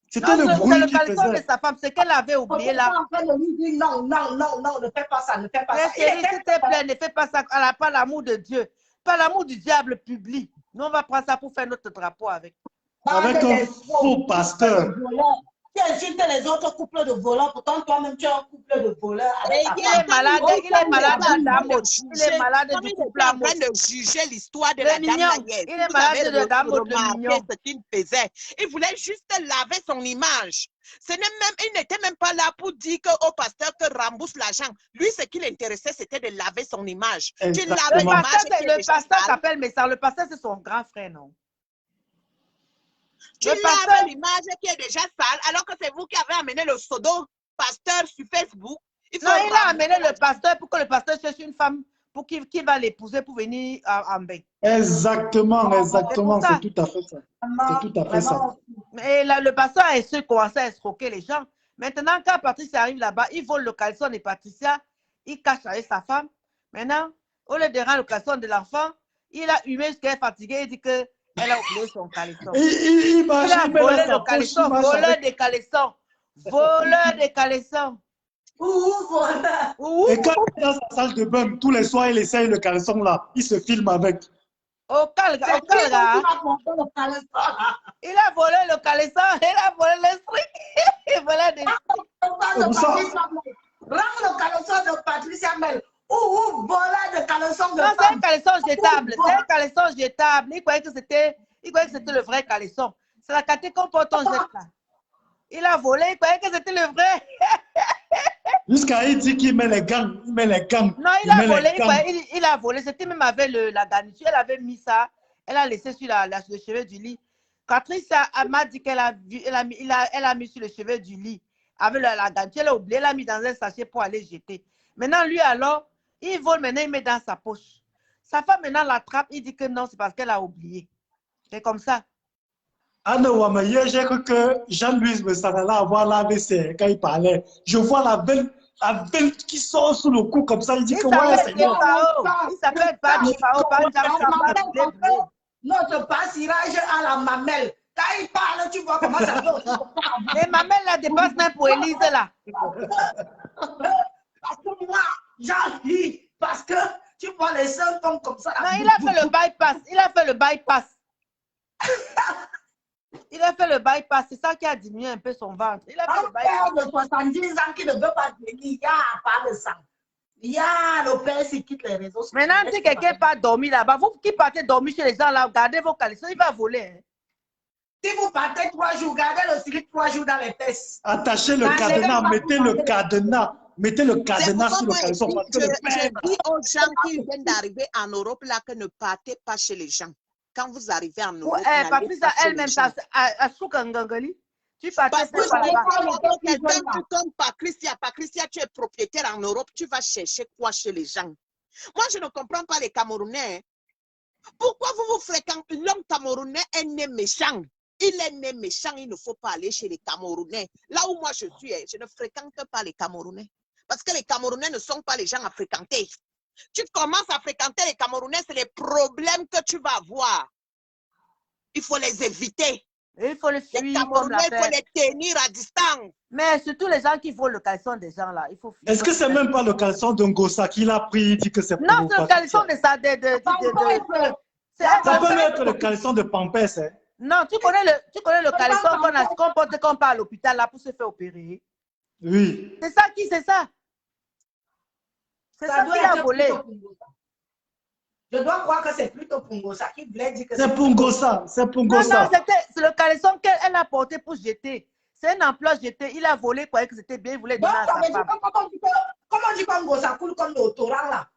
C'était le bruit le qu'il caleçon faisait. de sa femme. C'est qu'elle avait oublié là. Non, ne fais pas ça, ne fais pas ça. S'il te plaît, ne fais pas ça. Elle n'a pas l'amour de Dieu. Pas l'amour du diable public. Nous, on va prendre ça pour faire notre drapeau avec. Avec un faux pasteur. Tu insultes les autres couples de voleurs, pourtant toi-même tu es un couple de voleurs. Il est malade d'amour. Il est malade du couple amour. Il est en train de juger l'histoire de la dame Naguette. Il est malade de d'amour de mignon. Ce qu'il faisait. Il voulait juste laver son image. Il n'était même pas là pour dire au pasteur que rembourse l'argent. Lui, ce qui l'intéressait, c'était de laver son image. Le pasteur s'appelle Messar. Le pasteur, c'est son grand frère, non? Tu laves l'image qui est déjà sale, alors que c'est vous qui avez amené le pseudo pasteur sur Facebook. Il a amené le pasteur pour que le pasteur cherche une femme pour qui va l'épouser pour venir en bain. Exactement, c'est tout à fait ça. C'est tout à fait ça. Mais le pasteur a commencé à escroquer les gens. Maintenant, quand Patricia arrive là-bas, il vole le caleçon de Patricia, il cache avec sa femme. Maintenant, au lieu de rendre le caleçon de l'enfant, il a humé jusqu'à est fatigué, il dit que elle a oublié son caleçon. Il a volé le caleçon, voleur de caleçon. Voleur de caleçon. Et quand il est dans sa salle de bain, tous les soirs, il essaye le caleçon là. Il se filme avec. Au calga. Il a volé le caleçon, il a volé l'esprit. Il volé l'esprit. Rends le caleçon de Patricia Mel. Voleur de caleçon de non, c'est un caleçon jetable. C'est un caleçon jetable. Il croyait que c'était le vrai caleçon. C'est la caté qu'on porte en jette là. Il a volé, il croyait que c'était le vrai. Jusqu'à il dit qu'il met les gants. Non, il a volé. C'était même avec la garniture. Elle avait mis ça. Elle a laissé sur le chevet du lit. Patricia m'a dit qu'elle a mis sur le chevet du lit. Avec la garniture, elle a oublié. Elle a mis dans un sachet pour aller jeter. Maintenant, lui alors, il vole, maintenant il met dans sa poche. Sa femme maintenant l'attrape, il dit que non, c'est parce qu'elle a oublié. C'est comme ça. Anne Ouama, hier j'ai cru que Jean-Louis me s'en allait avoir l'AVC quand il parlait. Je vois la veine qui sort sous le cou comme ça, il dit que ouais, c'est bon. Il s'appelle Pao, notre passirage à la mamelle. Quand il parle, tu vois comment ça va. Les mamelles là dépassent même pour Élise là. Parce que moi, j'en lis. Parce que tu vois les seuls comme ça. Non, il a fait le bypass. Il a fait le bypass. C'est ça qui a diminué un peu son ventre. Il a fait le bypass. Un père de 70 ans qui ne veut pas venir, il y a pas de sang. Il y a le père qui quitte les réseaux sociaux. Maintenant, si quelqu'un part dormir là-bas, vous qui partez dormir chez les gens là, gardez vos caleçons, il va voler. Hein. Si vous partez 3 jours, gardez le slip 3 jours dans les fesses. Attachez le cadenas, mettez le cadenas. Mettez le cadenas sur le caleçon. Je dis aux gens qui viennent d'arriver en Europe là que ne partez pas chez les gens. Quand vous arrivez en Europe, Patricia elle-même, à Soukangangali, tu partais pas là-bas. Quelqu'un comme Patricia, tu es propriétaire en Europe, tu vas chercher quoi chez les gens? Moi, je ne comprends pas les Camerounais. Pourquoi vous fréquentez l'homme Camerounais est né méchant? Il est né méchant, il ne faut pas aller chez les Camerounais. Là où moi je suis, je ne fréquente pas les Camerounais. Parce que les Camerounais ne sont pas les gens à fréquenter. Tu commences à fréquenter les Camerounais, c'est les problèmes que tu vas avoir. Il faut les éviter. Il faut les fuir. Les Camerounais, il faut les tenir à distance. Mais surtout les gens qui volent le caleçon des gens là, il faut fuir. Est-ce que c'est même pas le caleçon de Ngosa qu'il a pris, il dit que c'est pour non, c'est le caleçon de ça. Ça peut être le caleçon de Pampers. Hein? Non, tu connais le caleçon qu'on porte quand on part à l'hôpital là pour se faire opérer. Oui. C'est ça qui, c'est ça. C'est ça qu'il a volé. Je dois croire que c'est plutôt Pungosa qui voulait dire que c'est Pungosa. C'est Pungosa. Non, c'est le caleçon qu'elle a porté pour jeter. C'est un emploi jeté. Il a volé, croyait que c'était bien, il voulait donner à sa femme. Comment on dit que Ngosa coule comme le torrent là?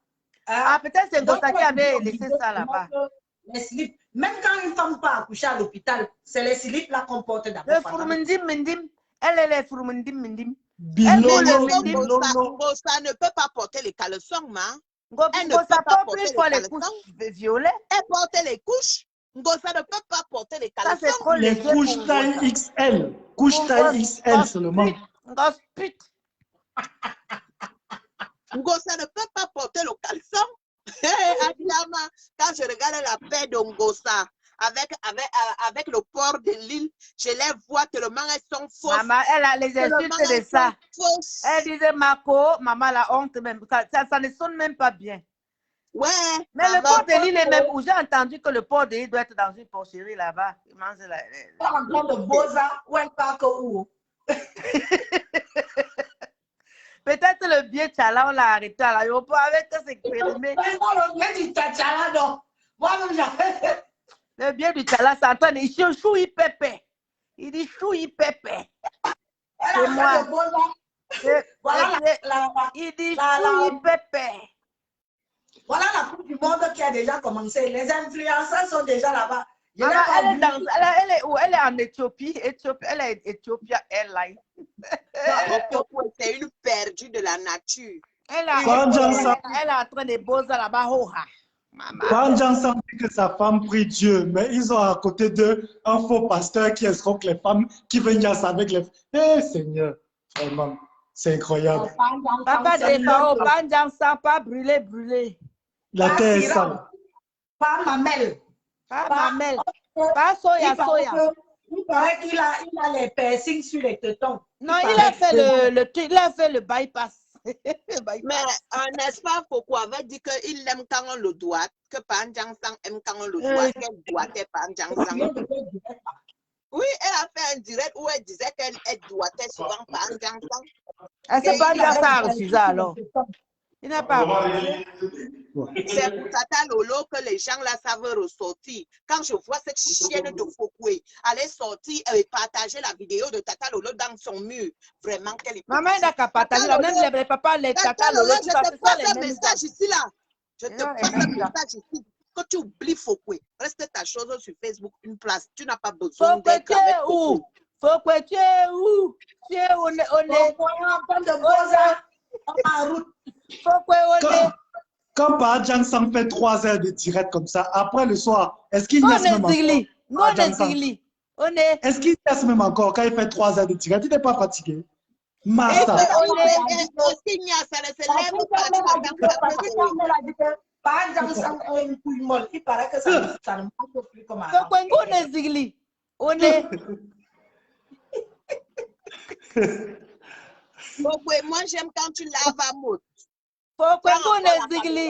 Ah, peut-être c'est Ngosa qui avait laissé ça là-bas. Même quand une femme part accoucher à l'hôpital, c'est les slips là qu'on porte d'abord. Le fourmendim, mendim. Elle est les fourmendim, mendim. Bilolo, Ngosa ne peut pas porter les caleçons, ma. Elle ne peut Ça pas porte porter plus les fois les caleçons. couches violettes. Elle porte les couches. Ngosa ne peut pas porter les Ça, c'est caleçons. trop les léger couches pour taille Ngosa. XL. Couche taille XL seulement. Ngosa pute. Ngosa ne peut pas porter le caleçon. Adama, quand je regarde la paix de Ngosa avec le port de l'île, je les vois tellement elles sont fausses. Maman, elle a les insultes de ça. Elle disait Marco, maman la honte même. Ça ne sonne même pas bien. Ouais. Mais le port de l'île est même où j'ai entendu que le port de l'île doit être dans une porcherie là-bas. Il mange la. En train de Boza ou un parc où. Peut-être le biais Tchala, on l'a arrêté à l'aéroport avec s'exprimer. Le biais du Tchala, non. Moi-même, j'avais. Le biais du Tchala, c'est en train de dire choui pépé. Il dit choui pépé. C'est moi. Il dit choui pépé. Voilà la Coupe du Monde qui a déjà commencé. Les influenceurs sont déjà là-bas. Elle est en Éthiopie. Elle est Ethiopia Airlines. C'est une perdue de la nature. Elle est en train de bosser là-bas. Quand j'entends que sa femme prie Dieu, mais ils ont à côté d'eux un faux pasteur qui escroque les femmes, qui vient jasser avec les... Eh Seigneur, vraiment, c'est incroyable. Papa de Fao, pas pas brûler. La terre est sale. Pas mamelle. Pas mamelle. Pas soya. Il paraît qu'il a les piercings sur les tétons. Non, il a fait le bypass. Mais n'est-ce pas pourquoi avait dit qu'il aime quand on le doit, que Panjang Sang aime quand on le doit, qu'elle doigtait Panjang Sang. Oui, elle a fait un direct où elle disait qu'elle doigtait souvent Panjang Sang. C'est Panjang Sang a refusé alors. Il n'a pas. C'est pour Tata Lolo que les gens là savent ressortir. Quand je vois cette chienne de Fokwe aller sortir et partager la vidéo de Tata Lolo dans son mur, vraiment qu'elle est. Maman, il n'a qu'à partager la même les papas, les Tata Lolo. Je te passe un message ici là. Je te passe un message ici. Quand tu oublies Fokwe, reste ta chose sur Facebook, une place. Tu n'as pas besoin d'être avec Fokwe. Fokwe, tu es où? Tu es où? On est en train de Boza en route. Quand Panjang Sang fait 3 heures de direct comme ça, après le soir, est-ce qu'il y a même encore? Est-ce qu'il y a même encore quand il fait 3 heures de direct? Il n'est pas fatigué. Massa. Panjang Sang est une couille molle. Il paraît que ça ne marche plus comme avant. Moi, j'aime quand tu laves à mot. Faut qu'on est zigli.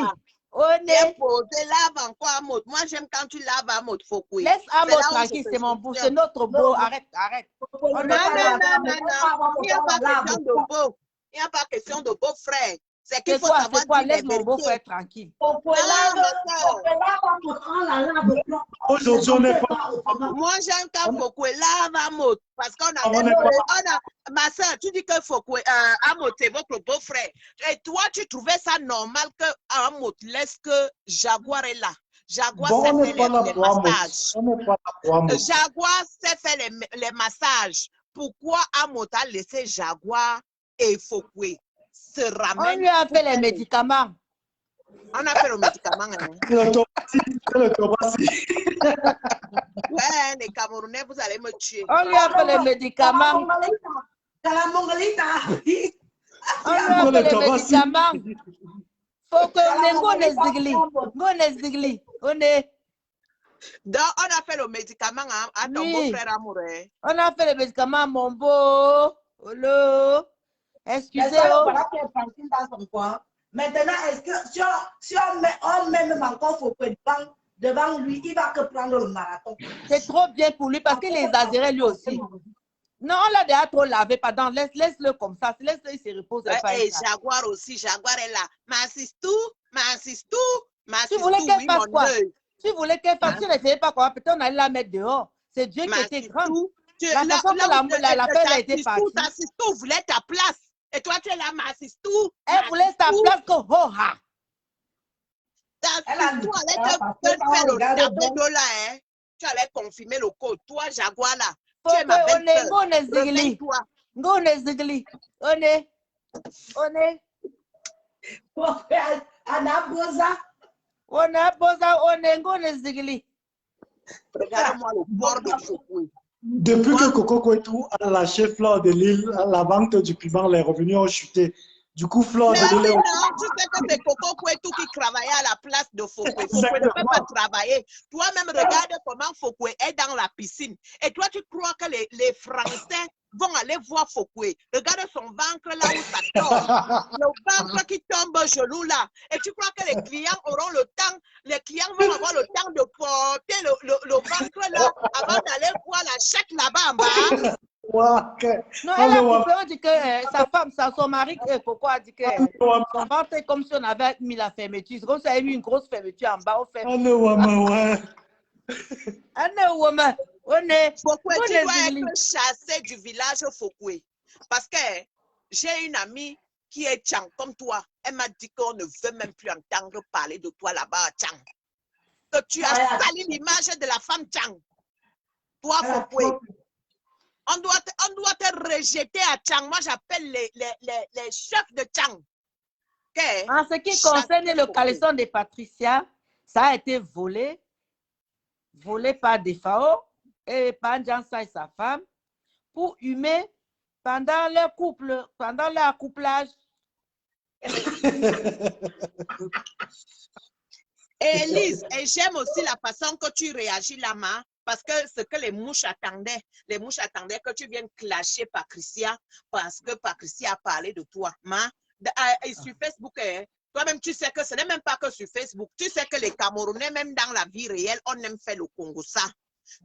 Lave encore à mot. Moi, j'aime quand tu laves à mot. Laisse à mot tranquille, c'est mon beau, c'est notre beau. Arrête. Non. Il n'y a pas question de beau. Il n'y a pas question de beau frère. C'est qu'il faut savoir dire laisse mon beau frère tranquille. Aujourd'hui, on n'est pas. Moi, j'aime quand Fokwe lave à mot. Parce qu'on a. Ma soeur, tu dis que Fokwe, Amot, c'est votre beau-frère. Et toi, tu trouvais ça normal que Amot laisse que Jaguar est là. Jaguar sait faire les massages. Jaguar sait faire les massages. Pourquoi Amot a laissé Jaguar et Fokwe se ramènent? On lui a fait les médicaments. On a fait le médicament. Ouais, les Camerounais, vous allez me tuer. On lui a fait les médicaments. On lui a fait les médicaments. Faut que on zigli. Donc, on a fait le médicament à ton beau-frère amoureux. On a fait le médicament, mon beau. Excusez-moi. Maintenant, est-ce que si on met même encore Fokwe devant lui, il va que prendre le marathon. C'est trop bien pour lui parce qu'il les a gérés lui aussi. Non, on l'a déjà trop lavé, pardon. Laisse-le comme ça. Laisse-le, il se repose. Et Jaguar aussi, Jaguar est là. M'assiste-tu? Tu voulais qu'elle fasse quoi? Tu voulais qu'elle fasse, tu ne savais pas quoi. Peut-être on allait la mettre dehors. C'est Dieu qui était grand. La façon que la fête a été partie. T'assistes-tu voulait ta place. Et toi, tu es là, m'assiste-tu? Elle voulait sa place que T'assures, toi, allais te faire le tableau de là, hein. Tu allais confirmer le code. Toi, Jaguar, là, tu es ma belle-sœur. Réveille-toi. Regarde-moi le bord de Fokwe. Depuis que Coco Kwetu a lâché Fleur de Lille, la vente du piment, les revenus ont chuté. Du coup, Fleur de Lille... Non, tu sais que c'est Coco Kwetu qui travaillait à la place de Fokwe. Fokwe ne peut pas travailler. Toi-même, regarde comment Fokwe est dans la piscine. Et toi, tu crois que les Français vont aller voir Fokwe. Regarde son ventre là où ça tombe. Le ventre qui tombe au genou là. Et tu crois que les clients auront le temps, les clients vont avoir le temps de porter le ventre là avant d'aller voir la chatte là-bas en bas. Non, elle a coupé, on dit que sa femme, son mari, Coco a dit que son ventre est comme si on avait mis la fermeture. C'est comme si elle avait mis une grosse fermeture en bas. Fokwe, tu dois être chassé du village Fokwe. Parce que j'ai une amie qui est Tchang comme toi. Elle m'a dit qu'on ne veut même plus entendre parler de toi là-bas à Tchang. Que tu as sali l'image de la femme Tchang. Toi, Fokwe. On doit te rejeter à Tchang. Moi, j'appelle les chefs de Tchang. Okay? En ce qui concerne le caleçon de Patricia, ça a été volé par Defao et par Jansa et sa femme pour humer pendant leur couplage. Et Elise, et j'aime aussi la façon que tu réagis là, ma, parce que ce que les mouches attendaient que tu viennes clasher Patricia, parce que Patricia a parlé de toi. Ma, et sur Facebook, toi-même, tu sais que ce n'est même pas que sur Facebook. Tu sais que les Camerounais, même dans la vie réelle, on aime faire le Congo-ça.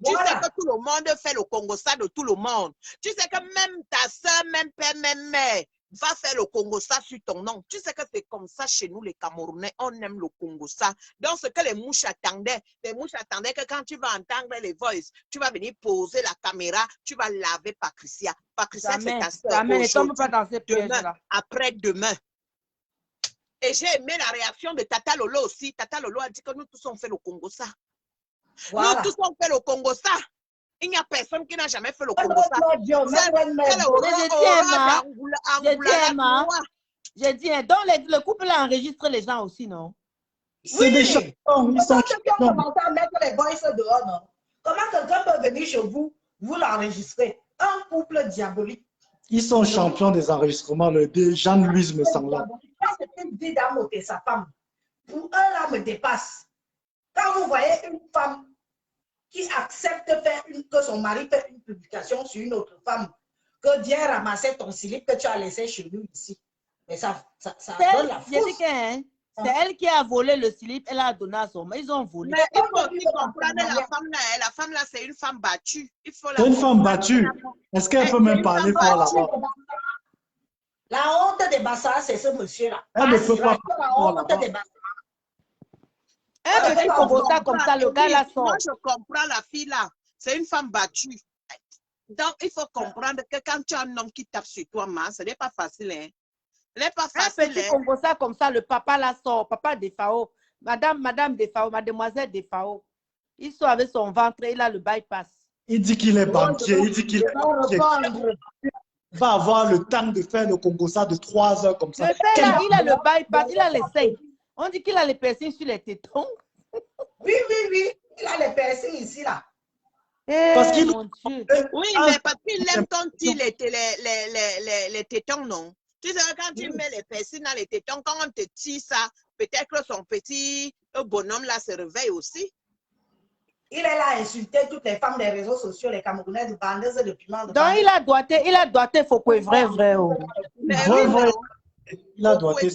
Voilà. Tu sais que tout le monde fait le Congo-ça de tout le monde. Tu sais que même ta soeur, même père, même mère, va faire le Congo-ça sur ton nom. Tu sais que c'est comme ça chez nous, les Camerounais, on aime le Congo-ça. Donc, ce que les mouches attendaient que quand tu vas entendre les voices, tu vas venir poser la caméra, tu vas laver Patricia. Patricia, c'est ta soeur. Demain, après-demain. Et j'ai aimé la réaction de Tata Lolo aussi. Tata Lolo a dit que nous tous on fait le Congo-ça. Voilà. Nous tous on fait le Congo-ça. Il n'y a personne qui n'a jamais fait le Congo-ça. J'ai dit, donc le couple a enregistré les gens aussi, non? C'est des champions. Ils sont commencé à mettre les voices dehors, non? Comment quelqu'un peut venir chez vous, vous l'enregistrer? Un couple diabolique. Ils sont champions des enregistrements. Le Jean-Louis me semble là. C'était dit d'Amoté, sa femme. Pour un, là, me dépasse. Quand vous voyez une femme qui accepte que son mari fait une publication sur une autre femme, que viens ramasser ton slip que tu as laissé chez nous ici. Mais ça donne la fausse. C'est elle qui a volé le slip, elle a donné à son mari. Ils ont volé. Mais il faut aussi comprendre la femme là, c'est une femme battue. C'est une femme battue. Est-ce qu'elle peut même parler fort là-bas? La honte des Bassas, c'est ce monsieur-là. Elle ne peut pas la honte des Bassas. Un petit Congo-ça comme ça, le gars là sort. Moi, je comprends la fille là. C'est une femme battue. Donc, il faut comprendre que quand tu as un homme qui tape sur toi, ce n'est pas facile. Hein? Ce n'est pas facile. Un petit Congo-ça comme ça, le papa là sort. Papa Defao, madame Defao, mademoiselle Defao. Il sort avec son ventre, il a le bypass. Il dit qu'il est banquier. Il dit qu'il est banquier. Il va avoir le temps de faire le Congo-ça de 3 heures comme ça. Le père là, il a le bypass, il a les seins. On dit qu'il a les piercings sur les tétons. Oui. Il a les piercings ici, là. Parce qu'il... Oui, mais parce qu'il aime quand il les tétons, non? Tu sais, quand tu mets les piercings dans les tétons, quand on te tire ça, peut-être que son petit bonhomme là se réveille aussi. Il est là à insulter toutes les femmes des réseaux sociaux, les Camerounais, de bandeuses de piment. Donc, il a doigté Fokwe, vrai. Oh. Mais oui, il a doigté.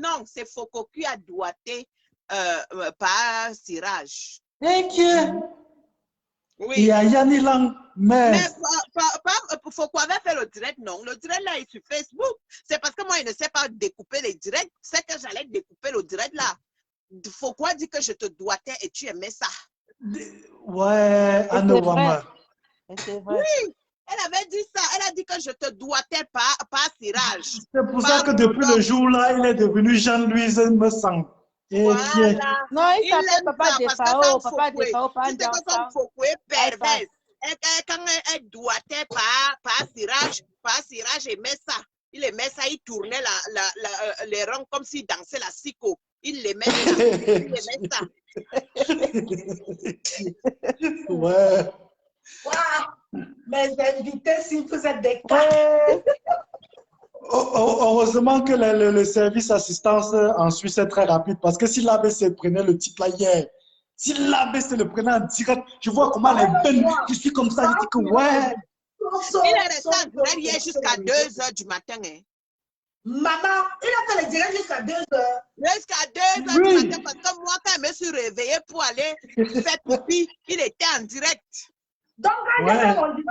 Non, c'est Foko qui a doigté par Siraj. Thank you. Oui. Il y a Yanilang, mais Foko avait fait le direct, non? Le direct là est sur Facebook. C'est parce que moi, il ne sais pas découper les directs. C'est que j'allais découper le direct là. Foko a dit que je te doigtais et tu aimais ça. Ouais, Anne Wama. C'est vrai. Oui, elle avait dit ça. Elle a dit que je te doigtais pas Siraj. C'est pour ça que depuis le jour-là, il est devenu Jean-Louis me semble. Eh bien. Voilà. Non, il Il s'appelle aime Papa ça parce que Defao, quand Papa Fokwe, Defao, tu pas sais que quand ensemble. Fokwe est perverse, quand elle doigtait par Siraj aimait ça. Il aimait ça, il tournait les rangs comme s'il dansait la sicko. Il aimait ça. Il aimait ça. Ouais. Wow. Mes invités, si vous êtes des cas. Ouais. Heureusement que le service assistance en Suisse est très rapide parce que si l'ABC prenait le type là hier, si l'ABC le prenait en direct, je vois comment les bennes qui suis comme ça, je dis que ouais. Il est resté en direct hier jusqu'à 2 h du matin. Hein. Maman, il a fait le direct jusqu'à 2 h. Jusqu'à 2 h du matin parce que moi, quand je me suis réveillée pour aller faire pipi, il était en direct. Donc, quand il a fait mon direct,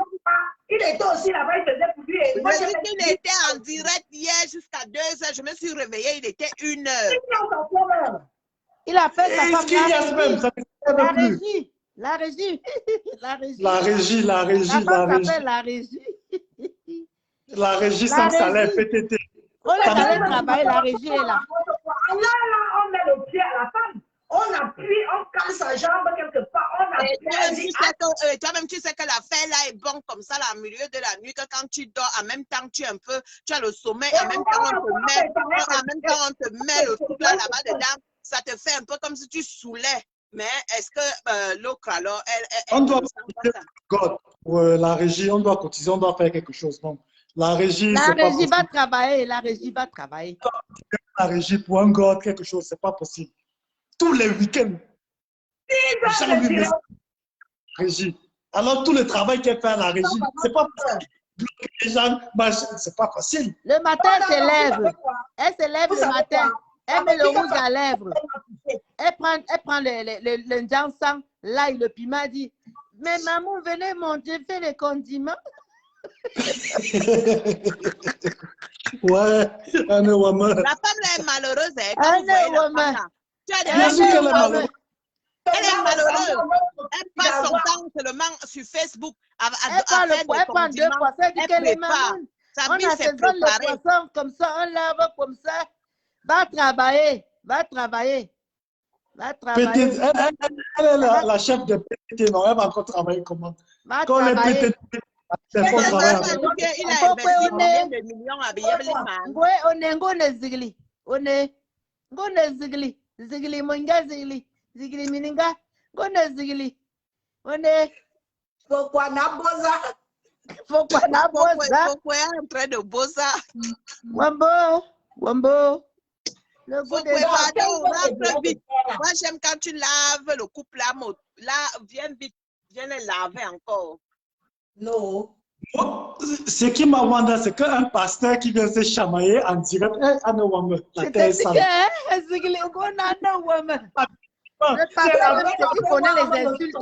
il était aussi là-bas, il faisait pour lui. Moi, je dis qu'il était en direct hier jusqu'à 2 h. Je me suis réveillée, il était 1 h. Il appelle sa femme la régie. La régie. La régie. La régie, la régie, La femme la régie. s'appelle la régie. La régie sans salaire, PTT. On est allé travailler, la régie est là. Là, on met le pied à la femme. On appuie, on casse sa jambe quelque part. On appuie. Toi-même, tu sais que l'affaire là est bon comme ça, là, au milieu de la nuit, que quand tu dors, en même temps, tu as le sommeil, en même temps, on te met le truc là-bas dedans. Ça te fait un peu comme si tu saoulais. Mais est-ce que l'autre, alors, on doit cotiser pour la régie, on doit cotiser, on doit faire quelque chose. Non. La régie, va travailler, la régie va travailler. La régie pour un god, quelque chose, c'est pas possible. Tous les week-ends. Régie. Alors, tout le travail qu'elle fait à la régie, c'est pas possible. Les gens, c'est pas facile. Le matin, elle se lève. Elle se lève le matin. Elle met le rouge à lèvres. Elle prend le jansan, l'ail, le piment, elle dit, mais maman, venez manger, fais les condiments. Ouais, Anne Woman. La femme là est malheureuse. Anne Woman. Elle est malheureuse. Elle passe son temps seulement sur Facebook. Elle prend 2 poissons. Elle dit que les mamans, on assaisonne les poissons comme ça, on lave comme ça. Va travailler, va travailler. Va travailler. Elle est la chef de PTT, non, elle va encore travailler comment? Va travailler. Il a investi combien de millions à payer les mamans? On est ngone zigli. On est ngone zigli. Zigli monga zigli. Zigli mininga. Ngone zigli. On est. Pourquoi n'a boza? Pourquoi n'a boza? Pourquoi en train de boza? Wambo. Wambo. Le goût des pardon, vite. Moi, j'aime quand tu laves le couple là, viens vite, viens les laver encore. Non. Ce qui m'a wonder, c'est qu'un pasteur qui vient se chamailler en direct, la terre sale. Le pasteur qui connaît les insultes.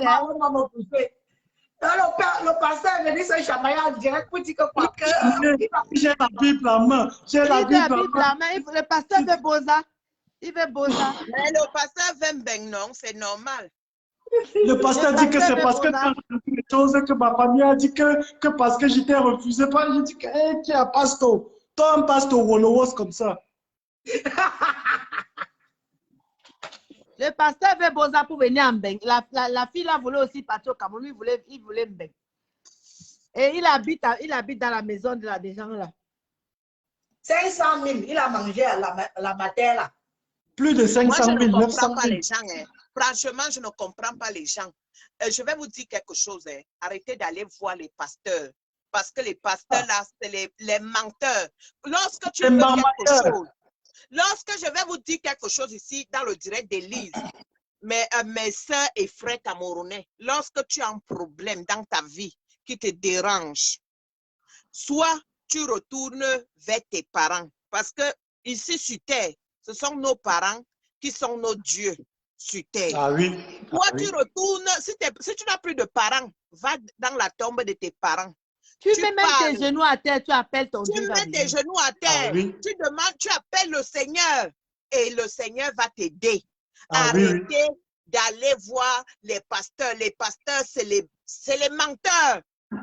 Le pasteur est venu se chamailler en direct pour dire que quoi que. J'ai la Bible en main. J'ai la Bible en main. Le pasteur fait boza. Il fait boza. Mais le pasteur fait beng, non, c'est normal. Le pasteur dit que c'est parce que les choses que ma famille a dit que parce que j'étais refusé. Je dis que hey, qui a pasteur? Toi, un pasteur Wolowos comme ça. Le pasteur fait boza pour venir en Beng. La fille a voulu aussi partir au Cameroun. Il voulait Beng. Et il habite dans la maison des gens là. 500 000, il a mangé à la matin là. Plus de 500 000, 900 000. Moi, je ne comprends pas les gens. Hein. Franchement, je ne comprends pas les gens. Je vais vous dire quelque chose. Hein. Arrêtez d'aller voir les pasteurs. Parce que les pasteurs là, c'est les menteurs. Lorsque tu veux quelque chose, lorsque je vais vous dire quelque chose ici dans le direct d'Élise, mes soeurs et frères camerounais, lorsque tu as un problème dans ta vie qui te dérange, soit tu retournes vers tes parents. Parce que ici sur terre, ce sont nos parents qui sont nos dieux sur terre. Ah oui. Toi, tu retournes, si tu n'as plus de parents, va dans la tombe de tes parents. Tu mets même tes genoux à terre, tu appelles ton Dieu. Tu mets tes genoux à terre, tu demandes, tu appelles le Seigneur et le Seigneur va t'aider. Arrêtez d'aller voir les pasteurs. Les pasteurs, c'est les menteurs.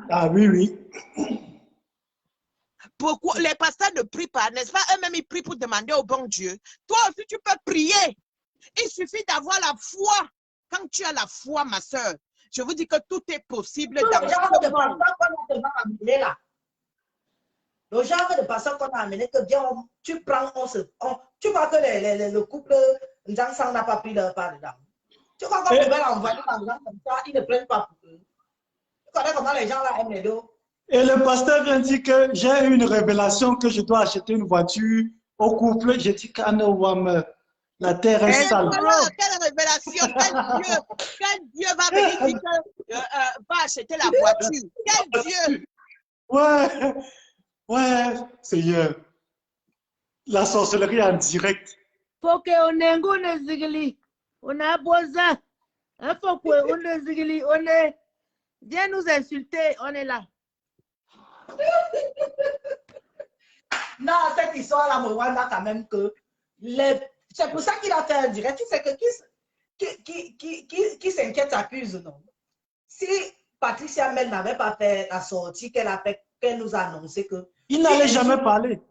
Ah oui, oui. Pourquoi les pasteurs ne prient pas, n'est-ce pas? Eux-mêmes, ils prient pour demander au bon Dieu. Toi aussi, tu peux prier. Il suffit d'avoir la foi. Quand tu as la foi, ma soeur, je vous dis que tout est possible dans le genre ce de monde. personnes qu'on a amené là. Le genre de personnes qu'on a amené que bien, tu prends, tu vois que le couple, ça n'a pas pris leur part dedans. Tu crois qu'on pouvait l'envoyer l'argent comme ça, ils ne prennent pas pour eux. Tu connais comment les gens là aiment les deux. Et le pasteur vient dire que j'ai une révélation que je dois acheter une voiture au couple. J'ai dit la terre est sale. Voilà, quelle révélation, quel Dieu va venir dire que va acheter la voiture. Quel Dieu? Ouais, Seigneur. La sorcellerie en direct. Faut qu'on ait un zigli. On a besoin. Il faut qu'on ait un zigli. On est. Viens nous insulter, on est là. Non, cette histoire-là me rend quand même que c'est pour ça qu'il a fait un direct. Tu sais que qui s'inquiète s'accuse, non? Si Patricia Mel n'avait pas fait la sortie qu'elle nous a annoncé que... Il n'allait jamais parler.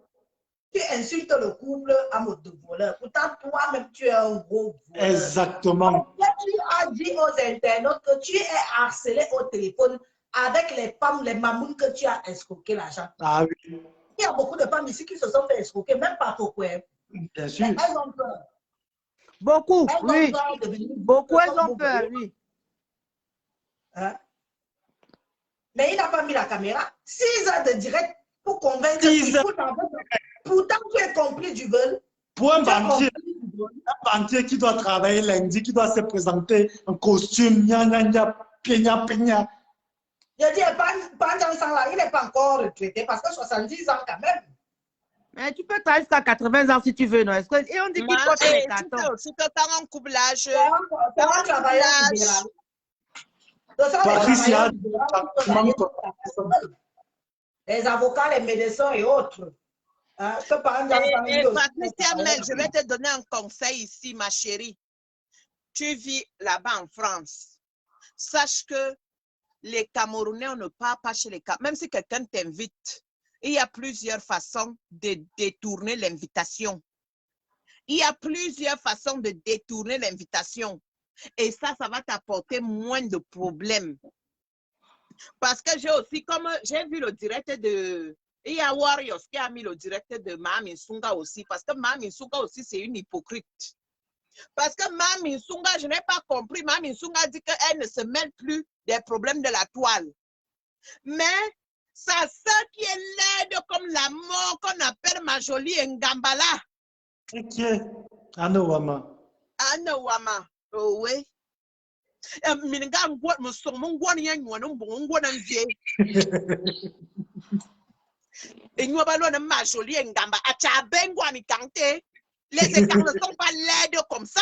Tu insultes le couple à mode de voleur. Pourtant, toi-même, tu es un gros voleur. Exactement. Tu as dit aux internautes que tu es harcelé au téléphone avec les femmes, les mamounes que tu as escroqué l'argent. Ah oui. Il y a beaucoup de femmes ici qui se sont fait escroquer, même pas pourquoi. Bien sûr. Mais elles ont peur. Beaucoup, Elles oui. ont peur de venir. Beaucoup, elles ont peur, oui. Hein? Mais il n'a pas mis la caméra. 6 heures de direct pour convaincre. Pourtant, tu es complice du vol. Pour un banquier qui doit travailler lundi, qui doit se présenter en costume, peña. Je dis, pendant ce temps-là, il n'est pas encore retraité parce que 70 ans quand même. Mais tu peux travailler jusqu'à 80 ans si tu veux, non? Et on dit qu'il faut les cartons. Tu sais aussi que quand on coupe l'âge, C'est un travailleur libéral. Patricia, les avocats, les médecins et autres. Hein, que par et Patricia Mel, je vais te donner un conseil ici, ma chérie. Tu vis là-bas en France. Sache que les Camerounais, on ne part pas chez les Camerounais. Même si quelqu'un t'invite, il y a plusieurs façons de détourner l'invitation. Il y a plusieurs façons de détourner l'invitation. Et ça va t'apporter moins de problèmes. Parce que j'ai aussi, comme j'ai vu le direct de... Il y a Warriors qui a mis le direct de Mami Sunga aussi. Parce que Mami Sunga aussi, c'est une hypocrite. Parce que Mami Sunga, je n'ai pas compris. Mami Sunga dit qu'elle ne se mêle plus des problèmes de la toile. Mais sa sœur qui est laide comme la mort qu'on appelle ma jolie Ngambala. Ok. Anowama. Anowama. Oh oui. Minga ngwa musong ngwa ni yanwa ngwa na nzie. Enywa balo na ma jolie Ngamba acha bengwa ni kante. Les écarts ne sont pas laides comme ça.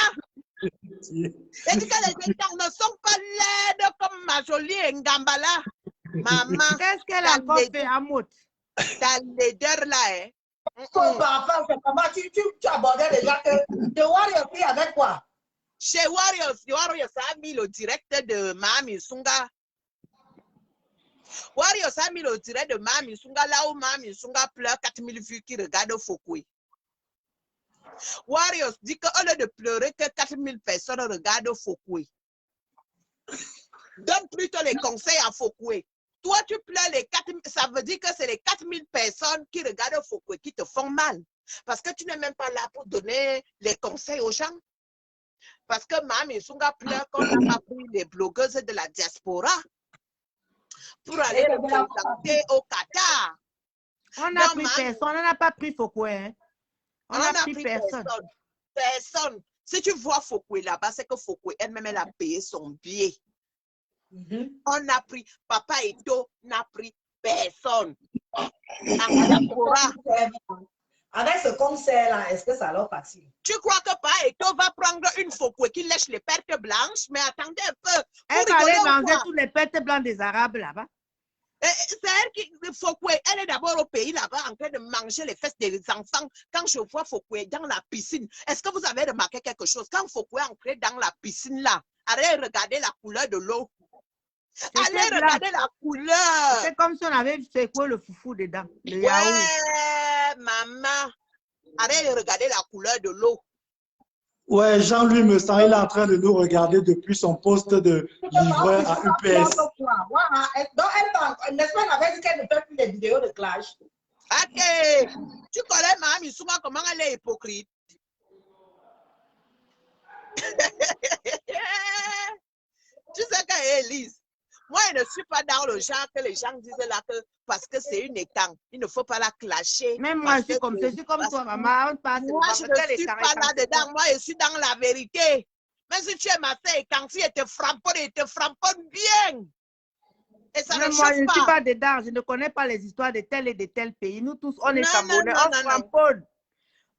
Et dit que les écarts ne sont pas laides comme ma jolie Ngambala. Maman. Qu'est-ce qu'elle a encore fait, Amout? Ta laideur là, hein. Tu abordais déjà que The Warriors fait avec quoi? Chez Warriors a mis le direct de Mami Sunga. Warriors a mis le direct de Mami Sunga là où Mami Sunga pleure 4000 vues qui regardent Fokoué. Warriors dit qu'au lieu de pleurer que 4000 personnes regardent Fokoué. Donne plutôt les conseils à Fokoué. Toi, tu pleures les 4000, ça veut dire que c'est les 4000 personnes qui regardent Fokoué qui te font mal. Parce que tu n'es même pas là pour donner les conseils aux gens. Parce que Mami Sunga pleure qu'on n'a pas pris les blogueuses de la diaspora pour aller le présenter au Qatar. On n'a pris personne, on n'a pas pris Fokoué. Hein? On n'a pris personne. Personne. Si tu vois Fokoué là-bas, c'est que Fokoué elle-même, elle a payé son billet. On a pris, Papa Eto n'a pris personne. Avec ce concert-là, est-ce que ça leur facile? Tu crois que Papa Eto va prendre une Fokoué qui lèche les pertes blanches? Mais attendez un peu. Elle va aller manger toutes les pertes blanches des Arabes là-bas. C'est elle qui, Fokoué, elle est d'abord au pays là-bas en train de manger les fesses des enfants. Quand je vois Fokoué dans la piscine, est-ce que vous avez remarqué quelque chose? Quand Fokoué est entré dans la piscine là, allez regarder la couleur de l'eau. Allez regarder la couleur. C'est comme si on avait fait quoi le foufou dedans. Le ouais, maman. Allez regarder la couleur de l'eau. Ouais, Jean-Louis Messant, il est en train de nous regarder depuis son poste de livreur à UPS. Voilà. Donc, n'est-ce pas, elle avait dit qu'elle ne fait plus les vidéos de clash. Ok. Tu connais Mme Souma, comment elle est hypocrite? Tu sais qu'Élise, moi, je ne suis pas dans le genre que les gens disent là que parce que c'est une étang, il ne faut pas la clasher. Même moi, je suis comme toi, maman. Moi, je ne suis pas là-dedans. Moi, je suis dans la vérité. Mais si tu es ma sœur, quand tu te frapponne bien. Et ça ne moi, je chauffe ne suis pas. pas dedans. Je ne connais pas les histoires de tel et de tel pays. Nous tous, on est Non, Camerounais. non, On non, non. framponne.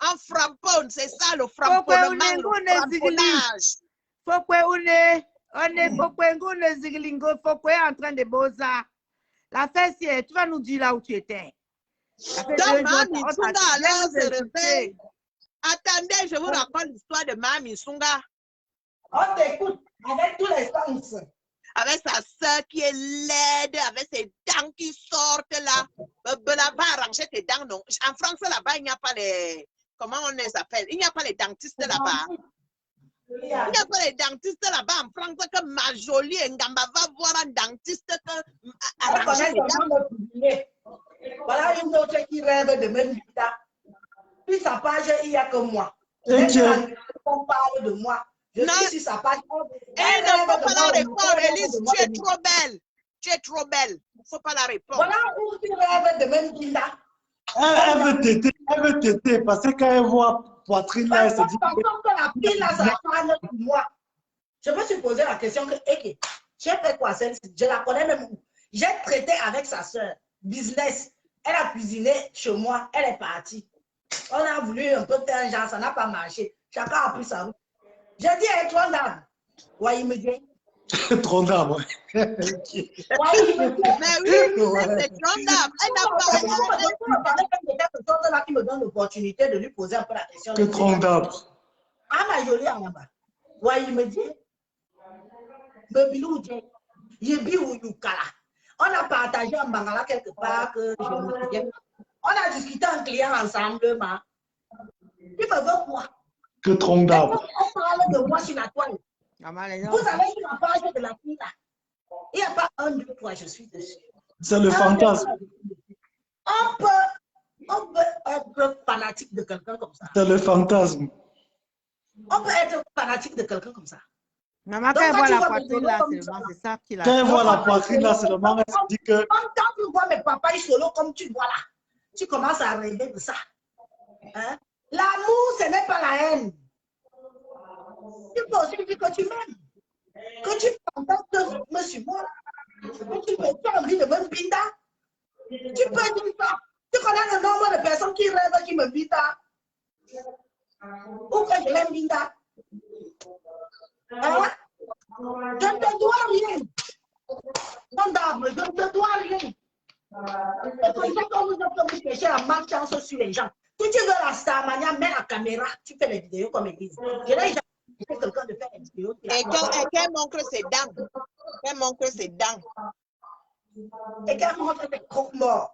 On framponne, c'est ça le framponnement, le framponnage. On est en train de bosa. La fête, tu vas nous dire là où tu étais. Donc, Mami Sunga, alors, se réveille. Attendez, je vous raconte l'histoire de Mami Sunga. On t'écoute avec tous les sens. Avec sa soeur qui est laide, avec ses dents qui sortent là. Là-bas, arranger tes dents, non. En France, là-bas, il n'y a pas les... Comment on les appelle? Il n'y a pas les dentistes là-bas. Il n'y a pas les dentistes là-bas en France que ma jolie Ngamba va voir un dentiste que arranger ses dents. Voilà une autre qui rêve de même vida. Puis sa page, il n'y a que moi. On parle de moi. Je suis sur sa page. Elle ne faut pas la répondre, Élise. Tu es trop belle. Tu es trop belle. Il ne faut pas la répondre. Voilà où tu rêves de même vida. Elle veut téter parce que quand elle voit poitrine là, elle se dit que la pile là, ça parle pour moi. Je me suis posé la question que, j'ai fait quoi, celle-ci? Je la connais même où. J'ai traité avec sa soeur, business. Elle a cuisiné chez moi, elle est partie. On a voulu un peu faire un genre, ça n'a pas marché. Chacun a pris sa route. J'ai dit, elle est trop d'âme. Ouais, il me dit. trop d'âme. Mais oui, c'est trop d'âme. Elle n'a pas. Là qui me donne l'opportunité de lui poser un peu la question. Que trop d'âme. Ah, ma jolie en bas. Ouais, il me dit. On a partagé un bangala quelque part que je me souviens. On a discuté un client ensemble, ma. Il me veut quoi? Que tronc d'arbre. On parle de moi sur la toile. Vous avez vu la page de la fille là? Il n'y a pas 1, 2, 3, je suis dessus. C'est le fantasme. On peut être fanatique de quelqu'un comme ça. C'est le fantasme. On peut être fanatique de quelqu'un comme ça. Maman, quand elle voit la poitrine là, c'est ça qu'il a. Quand elle voit la poitrine là, seulement, elle se dit que. Quand tu vois mes papas solo comme tu vois là, tu commences à rêver de ça. Hein? L'amour, ce n'est pas la haine. Tu peux aussi dire que tu m'aimes. Que tu entends que monsieur moi, que tu as envie de me pinda. Tu peux dire ça. Tu connais le nombre de personnes qui rêvent qui me pinda. Ou que je l'aime pinda. Hein? Je ne te dois rien. Non, d'arbre, je ne te dois rien. C'est pour ça qu'on vous a chercher la malchance sur les gens. Si tu veux la Starmania, mets la caméra, tu fais les vidéos comme Élise. Je n'ai jamais dit quelqu'un de faire les vidéos. Et qu'elle montre ses dents. Qu'elle montre ses dents. Et qu'elle montre ses croque-morts.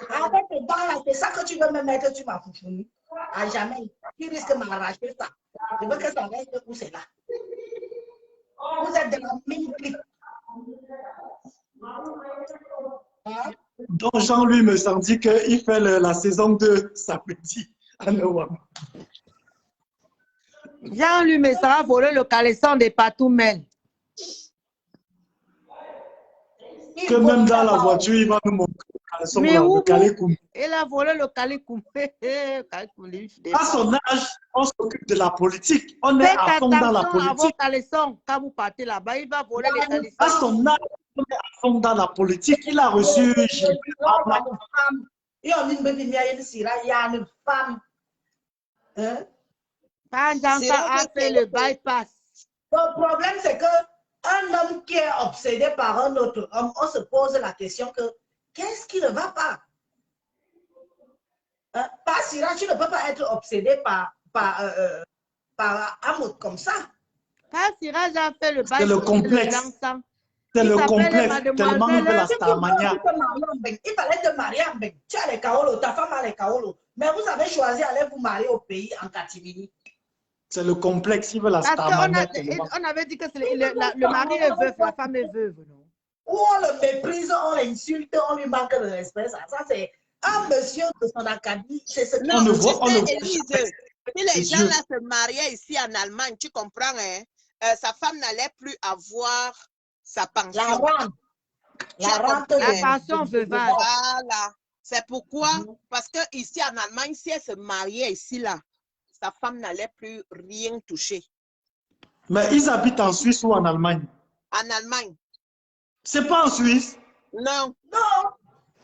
Avec tes dents là, c'est ça que tu veux me mettre, tu m'as foutu. À jamais. Tu risques de m'arracher ça. Je veux que ça reste où c'est là. Vous êtes de la même clique. Hein? Donc Jean-Louis Messant dit qu'il fait la saison 2 samedi à Newham. Jean-Louis Messant a volé le caleçon des Patoumel. Que même dans la voiture, il va nous montrer le caleçon de Kalekoum. Il a volé le Kalekoum. À son âge, on s'occupe de la politique. On est à fond dans la politique. Faites attention à vos caleçons. Quand vous partez là-bas, il va voler les caleçons. À son âge, on est à fond dans la politique. Il a reçu... Il y a une femme. Hein? Panjanka a fait le bypass. Le problème, c'est qu'un homme qui est obsédé par un autre homme, on se pose la question que qu'est-ce qui ne va pas? Pas Syrah, tu ne peux pas être obsédé par un autre comme ça. Pas Syrah a fait le bypass. C'est le complexe. C'est le complexe. Tellement il veut la Starmania. Il fallait te marier en Beng. Tu as les Kaolo, ta femme a les Kaolo. Mais vous avez choisi d'aller vous marier au pays en catimini. C'est le complexe, il veut la Parce starmania. on avait dit que le mari est veuf, la femme est veuve, non? Ou on le méprise, on l'insulte, on lui manque de respect. Ça c'est un monsieur de son académie. C'est ce Non, le tu voit, on le sais, voit Élise, si les gens là se mariaient ici en Allemagne, tu comprends, hein? Sa femme n'allait plus avoir sa pension. La rente. La pension veuvage. Voilà. C'est pourquoi, parce que ici en Allemagne, si elle se mariait ici là, sa femme n'allait plus rien toucher. Mais ils habitent en Suisse ou en Allemagne? En Allemagne. C'est pas en Suisse? Non. Non.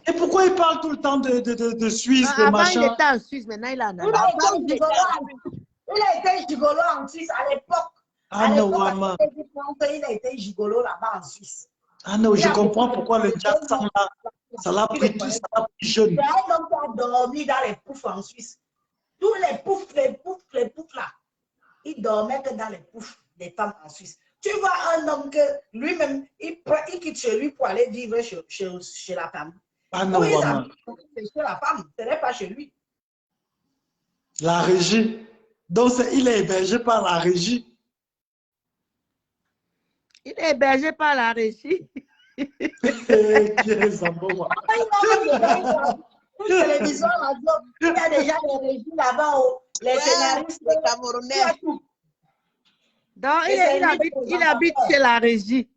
Et pourquoi il parle tout le temps de Suisse, Non, de avant, machin? il était en Suisse, maintenant il est en Allemagne. Il a été gigolo en Suisse à l'époque. Ah non, maman. Il a été gigolo là-bas en Suisse. Ah non, je comprends pourquoi le Jackson là, ça l'a pris jeune. C'est un homme qui a dormi dans les poufs en Suisse. Tous les poufs là, il dormait que dans les poufs des femmes en Suisse. Tu vois un homme que lui-même, il quitte chez lui pour aller vivre chez la femme. Ah non, maman. C'est chez la femme, ce n'est pas chez lui. La régie. Donc, il est hébergé par la régie. Il est hébergé par la régie. Une télévision, il y a déjà des régies là-bas, les scénaristes, les Camerounais. Donc, il habite chez la régie.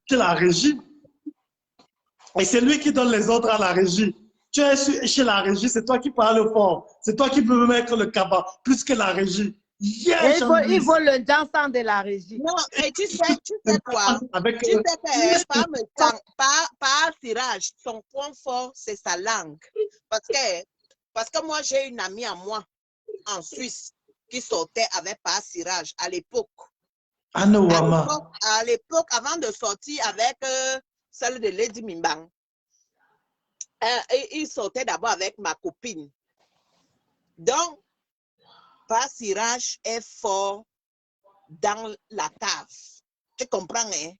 Chez la régie. Et c'est lui qui donne les ordres à la régie. Tu es chez la régie, c'est toi qui parles fort. C'est toi qui peux mettre le cabas, plus que la régie. Yeah, il faut le dansant de la régie. Non, et tu sais quoi? Tu sais que par tirage, son point fort, c'est sa langue. Parce que moi, j'ai une amie à moi en Suisse qui sortait avec par tirage à l'époque. Ah non, maman. À l'époque, avant de sortir avec celle de Lady Mimbang, il sortait d'abord avec ma copine. Donc, par tirage est fort dans la cave. Tu comprends, hein?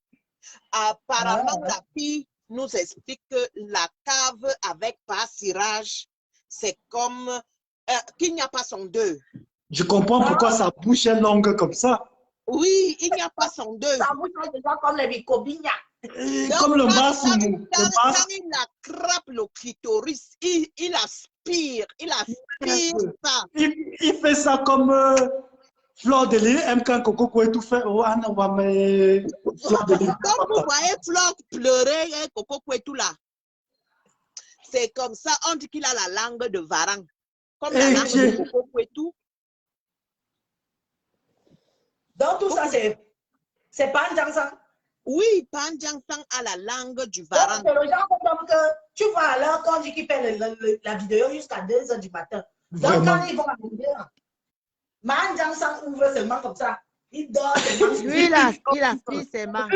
Apparemment, la fille nous explique que la cave avec par tirage, c'est comme qu'il n'y a pas son deux. Je comprends pourquoi sa bouche est longue comme ça. Oui, il n'y a pas son deux. Sa bouche est déjà comme les bicobignas. Comme le massoumou. Quand il attrape le clitoris, il aspire ça. Il fait ça comme Fleur de Lys, aime quand Coco Koué tout fait. Oh, Anna, mais Fleur de Lys. Comme vous voyez Fleur pleurer, Coco Koué tout là. C'est comme ça, on dit qu'il a la langue de Varang. Comme la langue de Coco Koué tout. Donc tout ça, c'est pas un dansant. Oui, Panjangsang a la langue du Varang. Donc, c'est le genre comme que tu vois alors quand on dit qu'il fait la vidéo jusqu'à 2 h du matin. Donc Vraiment. quand ils vont arriver là, Panjangsang ouvre seulement comme ça. Il dort. Lui, il aspire ses mains.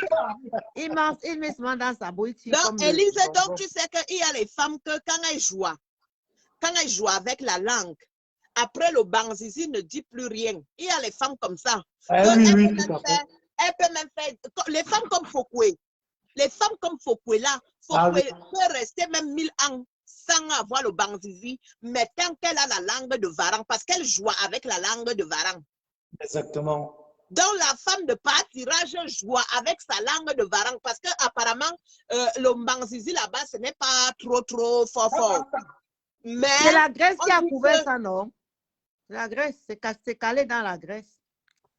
Il met ses mains dans sa bouche. Donc, Élise, donc tu sais qu'il y a les femmes que quand elles jouent avec la langue, après le banzizi ne dit plus rien. Il y a les femmes comme ça. Oui, tout à fait. Elle peut même faire, les femmes comme Fokoué. Les femmes comme Fokoué là, Fokoué peut rester même 1000 ans sans avoir le banzizi, mais tant qu'elle a la langue de Varang, parce qu'elle joue avec la langue de Varang. Exactement. Donc la femme de tirage joue avec sa langue de Varang, parce qu'apparemment, le banzizi là-bas, ce n'est pas trop fort. Mais c'est la Grèce qui a couvert ça, non? La Grèce, c'est calé dans la Grèce.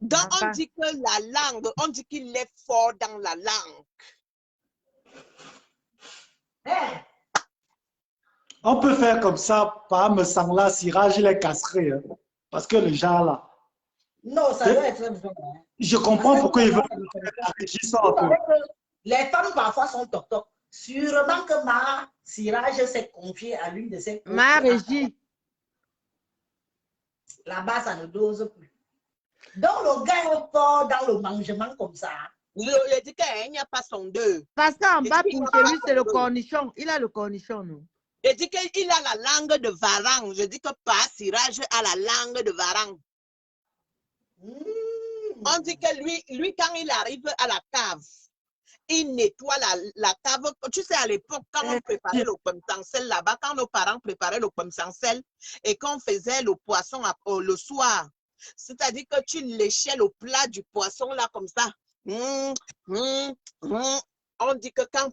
Donc, on dit que la langue, on dit qu'il est fort dans la langue. On peut faire comme ça, par me sang là, Sirage, il est castré. Hein, parce que le genre là. Non, ça doit être vrai. Je comprends pourquoi il veut la régie sorte. Les femmes parfois sont toc-toc. Sûrement que ma Sirage s'est confiée à l'une de ses ma régie. Là-bas, ça ne dose plus. Donc, le gars est fort dans le mangement comme ça. Il dit qu'il n'y a pas son deux. Parce qu'en bas, pour chez lui, c'est le cornichon. Il a le cornichon, non? Il dit qu'il a la langue de Varang. Je dis que pas Sirage a la langue de Varang. On dit que lui, quand il arrive à la cave, il nettoie la cave. Tu sais, à l'époque, quand on préparait le pomsancel là-bas, quand nos parents préparaient le pomsancel et qu'on faisait le poisson le soir, C'est-à-dire que tu léchais le plat du poisson là comme ça. On dit que quand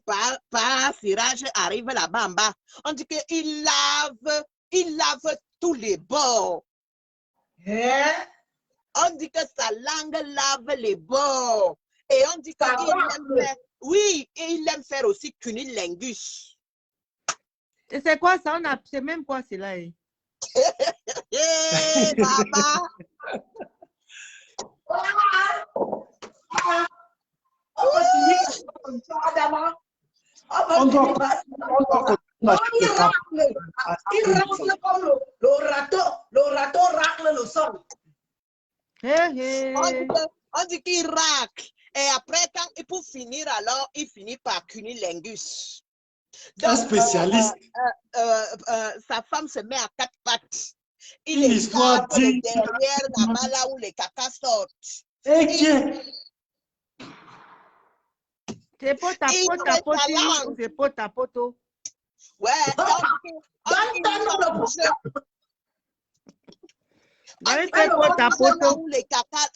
Siraj arrive là-bas en bas, on dit qu'il lave tous les bords. On dit que sa langue lave les bords. Et on dit qu'il aime faire, oui, et il aime faire aussi cunilingus. Et c'est quoi ça? C'est même quoi c'est là? Baba. On doit il racle comme le râteau racle le sol. On dit qu'il racle. Et après, pour finir, alors, il finit par cunilingus. Un spécialiste. Sa femme se met à 4 pattes. Une histoire digne. Derrière là-bas, là où les cacas sortent. C'est pot à poto. Ouais.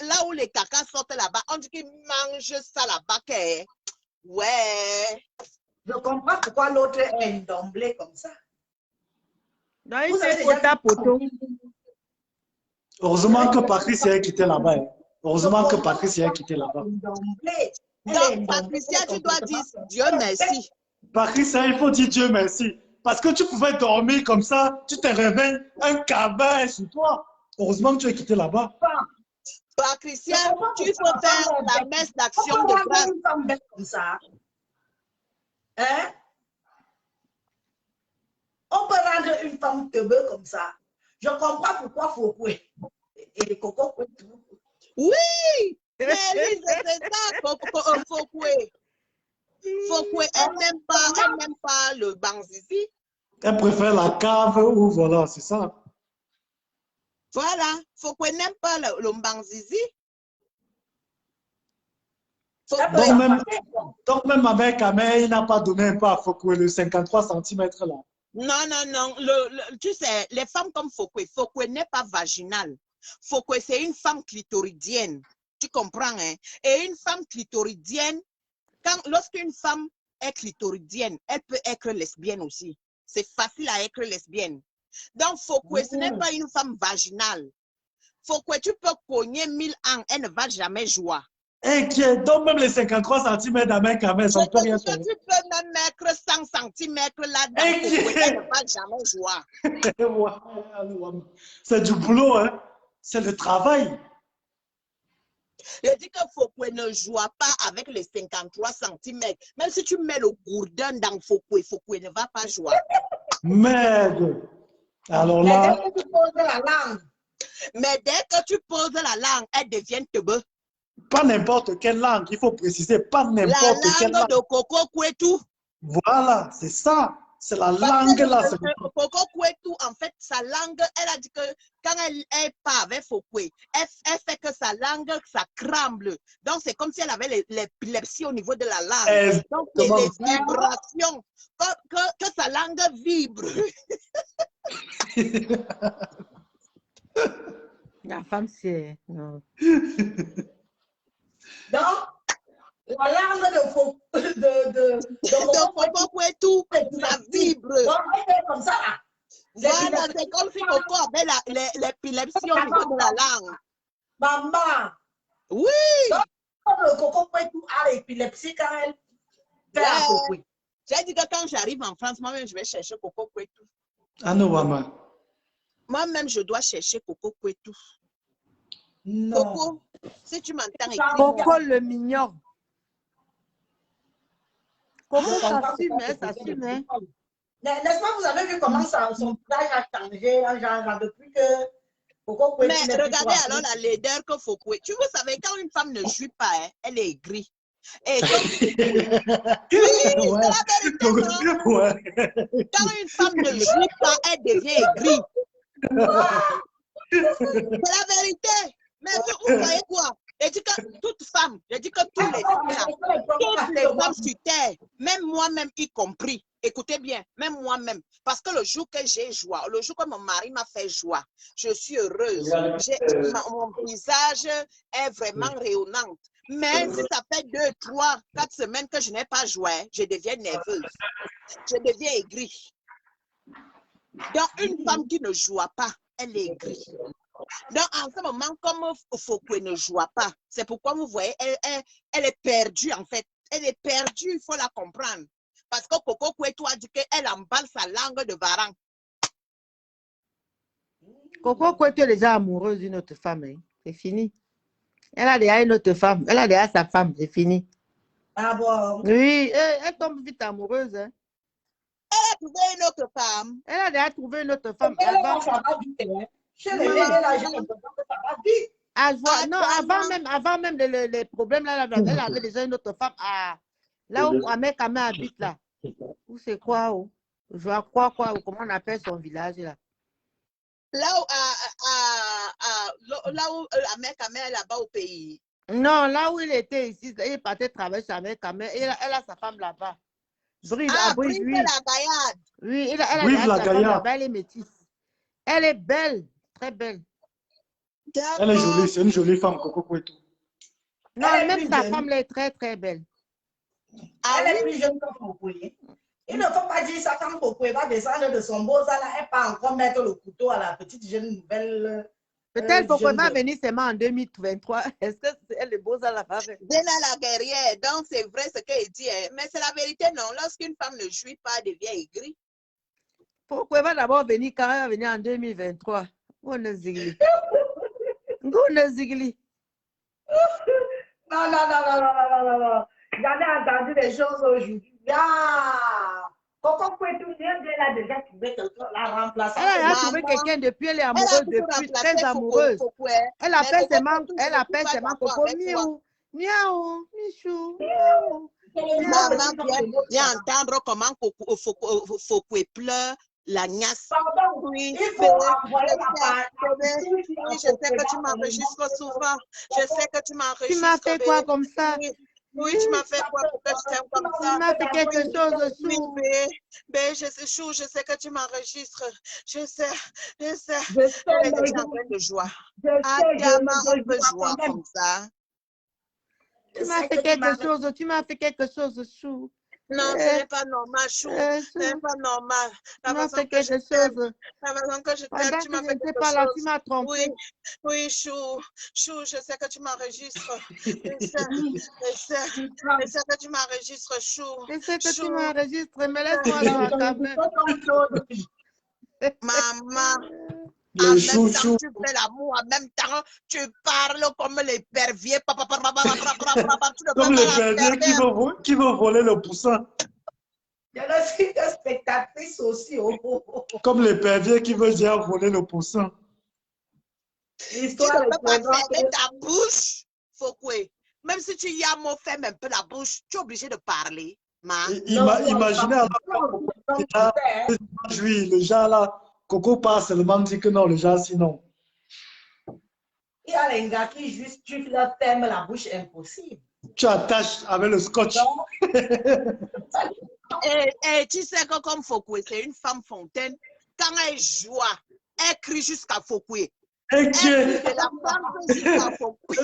Là où les cacas sortent là-bas, on dit qu'ils mangent ça là-bas. Ouais. Je comprends pourquoi l'autre est indomblé comme ça. Heureusement que Patricia a quitté là-bas. Donc, Patricia, tu dois dire Dieu merci. Patricia, il faut dire Dieu merci. Parce que tu pouvais dormir comme ça, tu te réveilles, un cabin sur toi. Heureusement que tu as quitté là-bas. Patricia, tu faut faire la messe d'action de grâce. Comme ça. Hein? On peut rendre une femme teubeux comme ça. Je comprends pourquoi Fokwe et les cocos. Oui! Mais Elise, c'est ça, Fokwe. Fokwe, elle n'aime pas le banzizi. Elle préfère la cave ou voilà, c'est ça. Voilà, Fokwe n'aime pas le banzizi. Donc même avec Amé, il n'a pas donné un peu à Fokwe, le 53 cm là. Non. Tu sais, les femmes comme Fokwe n'est pas vaginale. Fokwe, c'est une femme clitoridienne. Tu comprends, hein? Et une femme clitoridienne, lorsqu'une femme est clitoridienne, elle peut être lesbienne aussi. C'est facile à être lesbienne. Donc, Fokwe, ce n'est pas une femme vaginale. Fokwe, tu peux cogner 1000 ans, elle ne va jamais jouer. Donc même les 53 cm d'Amé, ça ne peut rien faire. Tu peux même mettre 100 cm là-dedans, elle ne va jamais jouer. C'est du boulot, hein? C'est le travail. Je dis que Fokwe ne joue pas avec les 53 cm. Même si tu mets le gourdin dans Fokwe, Fokwe ne va pas jouer. Merde. Alors là. Mais dès que tu poses la langue, elle devient teubeux. Pas n'importe quelle langue, il faut préciser, pas n'importe quelle langue. La langue de Coco Kwetu. Voilà, c'est ça. C'est la langue là. Coco Kwetu, en fait, sa langue, elle a dit que quand elle part avec Fokwe, elle fait que sa langue, ça crame. Donc, c'est comme si elle avait l'épilepsie au niveau de la langue. Donc, c'est les vibrations. Que sa langue vibre. La femme, c'est... Non. Donc, la langue de Coco Kwetu, ça vibre. Comme ça, là. Voilà, c'est comme si Coco avait l'épilepsie au niveau de la langue. Maman. Oui. Donc, le Coco Kwetu a l'épilepsie quand elle fait la Fokwe. J'ai dit que quand j'arrive en France, moi-même, je vais chercher Coco Kwetu. Ah non, maman. Moi-même, je dois chercher Coco Kwetu. Non. Coco, si tu m'entends, Coco le mignon. Coco, ça assume, hein. N'est-ce pas, vous avez vu comment son visage a changé depuis que Coco Kwetu. Mais regardez alors la laideur que Fokwe. Tu vous savez, quand une femme ne jouit pas, hein, elle est aigrie. Et donc, oui, c'est la vérité. Ouais. Quand une femme ne jouit pas, elle devient aigrie. C'est la vérité. Mais vous voyez quoi? Je dis que toute femme, je dis que toutes les femmes sur terre, même moi-même y compris, écoutez bien, même moi-même, parce que le jour que j'ai joie, le jour que mon mari m'a fait joie, je suis heureuse. Mon visage est vraiment rayonnant. Mais si ça fait 2, 3, 4 semaines que je n'ai pas joué, je deviens nerveuse. Je deviens aigrie. Donc, une femme qui ne joue pas, elle est aigrie. Donc, en ce moment, comme Fokwe ne joue pas, c'est pourquoi vous voyez, elle est perdue, en fait. Elle est perdue, il faut la comprendre. Parce que Coco Kwetu a dit qu'elle emballe sa langue de varan. Coco Kwetu est déjà amoureuse d'une autre femme. Hein. C'est fini. Elle a déjà une autre femme. Elle a déjà sa femme. C'est fini. Ah bon? Oui, elle tombe vite amoureuse. Hein. Elle a trouvé une autre femme. Elle a déjà trouvé une autre femme. Avant même les problèmes, là, elle avait déjà une autre femme là où Ahmed Kamé habite là. Où c'est quoi? Je vois quoi? Comment on appelle son village là? Là où Ahmed Kamé est là-bas au pays. Non, là où il était ici, il partait travailler chez Ahmed Kamé. Elle a sa femme là-bas. Brive la Gaillade. Oui, elle a sa femme là-bas, elle est métisse. Elle est belle, très belle. Elle est jolie, c'est une jolie femme, Coco Kwetu. Non, même sa femme est très, très belle. Elle est plus jeune que Fokwe. Il ne faut pas dire ça quand Fokwe va descendre de son beau là, elle pas encore mettre le couteau à la petite jeune nouvelle. Peut-être Fokwe va venir seulement en 2023. Est-ce que elle est beau à la femme? Dena la guerrière, donc c'est vrai ce qu'elle dit, hein. Mais c'est la vérité, non. Lorsqu'une femme ne jouit pas, elle devient aigrie. Pourquoi va d'abord venir quand elle va venir en 2023? On est zigli. Non. J'en ai entendu des choses aujourd'hui. Coco Kwetu, elle a déjà trouvé quelqu'un la remplaçant. Elle a trouvé quelqu'un depuis, elle est amoureuse depuis, très amoureuse. Elle appelle ses mains Coco, miaou, miaou, michou, miaou. Maman vient entendre comment Fokwe pleure. La gnasse. Oui, je sais que tu m'enregistres souvent. Je sais que tu m'enregistres. Tu m'as fait quoi comme ça? Oui, tu m'as fait quoi pour que je t'aime comme ça? Tu m'as fait quelque chose de chou. Oui, je sais, chou, je sais que tu m'enregistres. Je sais. Elle est déjà en train de joie. Adiama, on peut jouer comme ça. Tu m'as fait quelque chose de chou. Non, ce n'est pas normal, chou. Ce n'est pas normal. La façon que je t'aime, tu m'as fait quelque chose. Tu m'as trompé. Oui, chou. Chou, je sais que tu m'enregistres. Je sais que tu m'enregistres, chou. Je sais que tu m'enregistres, mais laisse-moi là quand même. Maman. Le en chou, même temps, chou. tu fais l'amour, en même temps, tu parles comme les perviers. Comme les perviers qui vont voler le poussin. Je suis une spectatrice aussi. Comme les perviers qui veulent dire voler le poussin. Tu ne peux pas fermer ta bouche, Fokwe. Même si tu y as mot, ferme un peu la bouche, tu es obligé de parler. Imaginez le genre là, Coco passe seulement dit que non, le genre sinon. Il y a les gars qui juste, tu leur fermes la bouche, impossible. Tu attaches avec le scotch. Et tu sais que comme Fokwe, c'est une femme fontaine, quand elle joue, elle crie jusqu'à Fokwe. Elle crie de la femme jusqu'à Fokwe.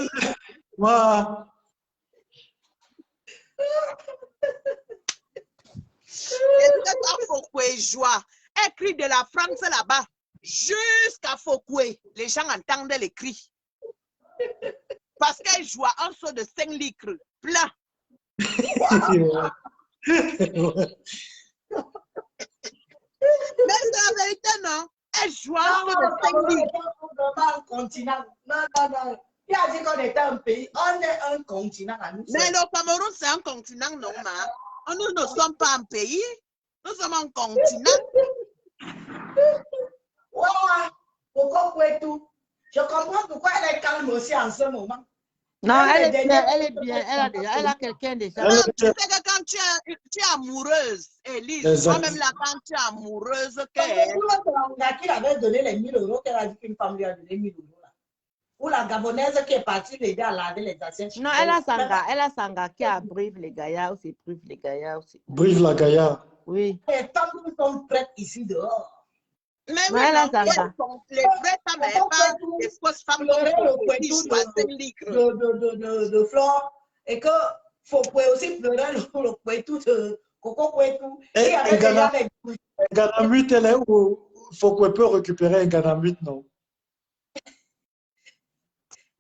Wow. Et quand Fokwe joue, elle crie de la France là-bas jusqu'à Fokwe. Les gens entendent les cris. Parce qu'elle joue un seau de 5 litres plein. Mais c'est la vérité, non? Elle joue un seau de 5 litres. Non. Il a dit qu'on était un pays. On est un continent à nous. Mais le Cameroun, c'est un continent, non, ma? Nous ne sommes pas un pays. Nous sommes un continent. Wow! Coco Kwetu. Je comprends pourquoi elle est calme aussi en ce moment. Non, elle est bien. Elle a quelqu'un déjà. Non, tu sais que quand tu es amoureuse, Elise, moi-même là, quand tu es amoureuse, Qui avait donné les 1 000 euros, qu'elle a dit qu'une femme lui a donné 1 000 euros. Ou la Gabonaise qui est partie l'aider à laver les assiettes. Non, elle a Sanga qui a Brive les Gaillards aussi. Brive les Gaillards aussi. Brive la Gaillarde. Oui. Les femmes qui sont prêtes ici dehors. Mais Non, oui, elle a mais Sanga. les vraies femmes, elles pas des fausses femmes Pleurer le comme qui poitou choisissent de Flore et que faut aussi pleurer le poitou de Coco Poitou. Et il y avait déjà des Ganamut, elle est où? Faut qu'on peut récupérer un Ganamut, non?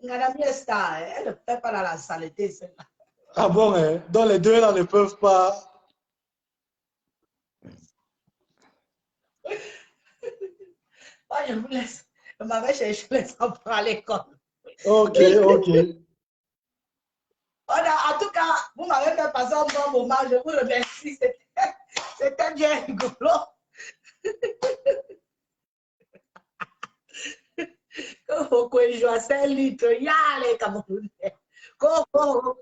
Madame Yesta, elle ne fait pas dans la saleté, celle-là. Ah bon, hein? Donc les deux là ne peuvent pas. Moi, je vous laisse. Je m'avais cherché les enfants à l'école. Ok, ok. En tout cas, vous m'avez fait passer un bon moment. Je vous remercie. C'était bien rigolo. Coco et Joacel litre, ya les Camerounais. Coco,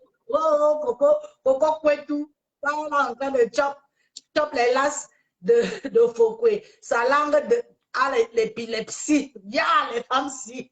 Coco Kwetu, on est en train de chop les lasses de Fokwe. Sa langue a l'épilepsie. Ya les femmes si.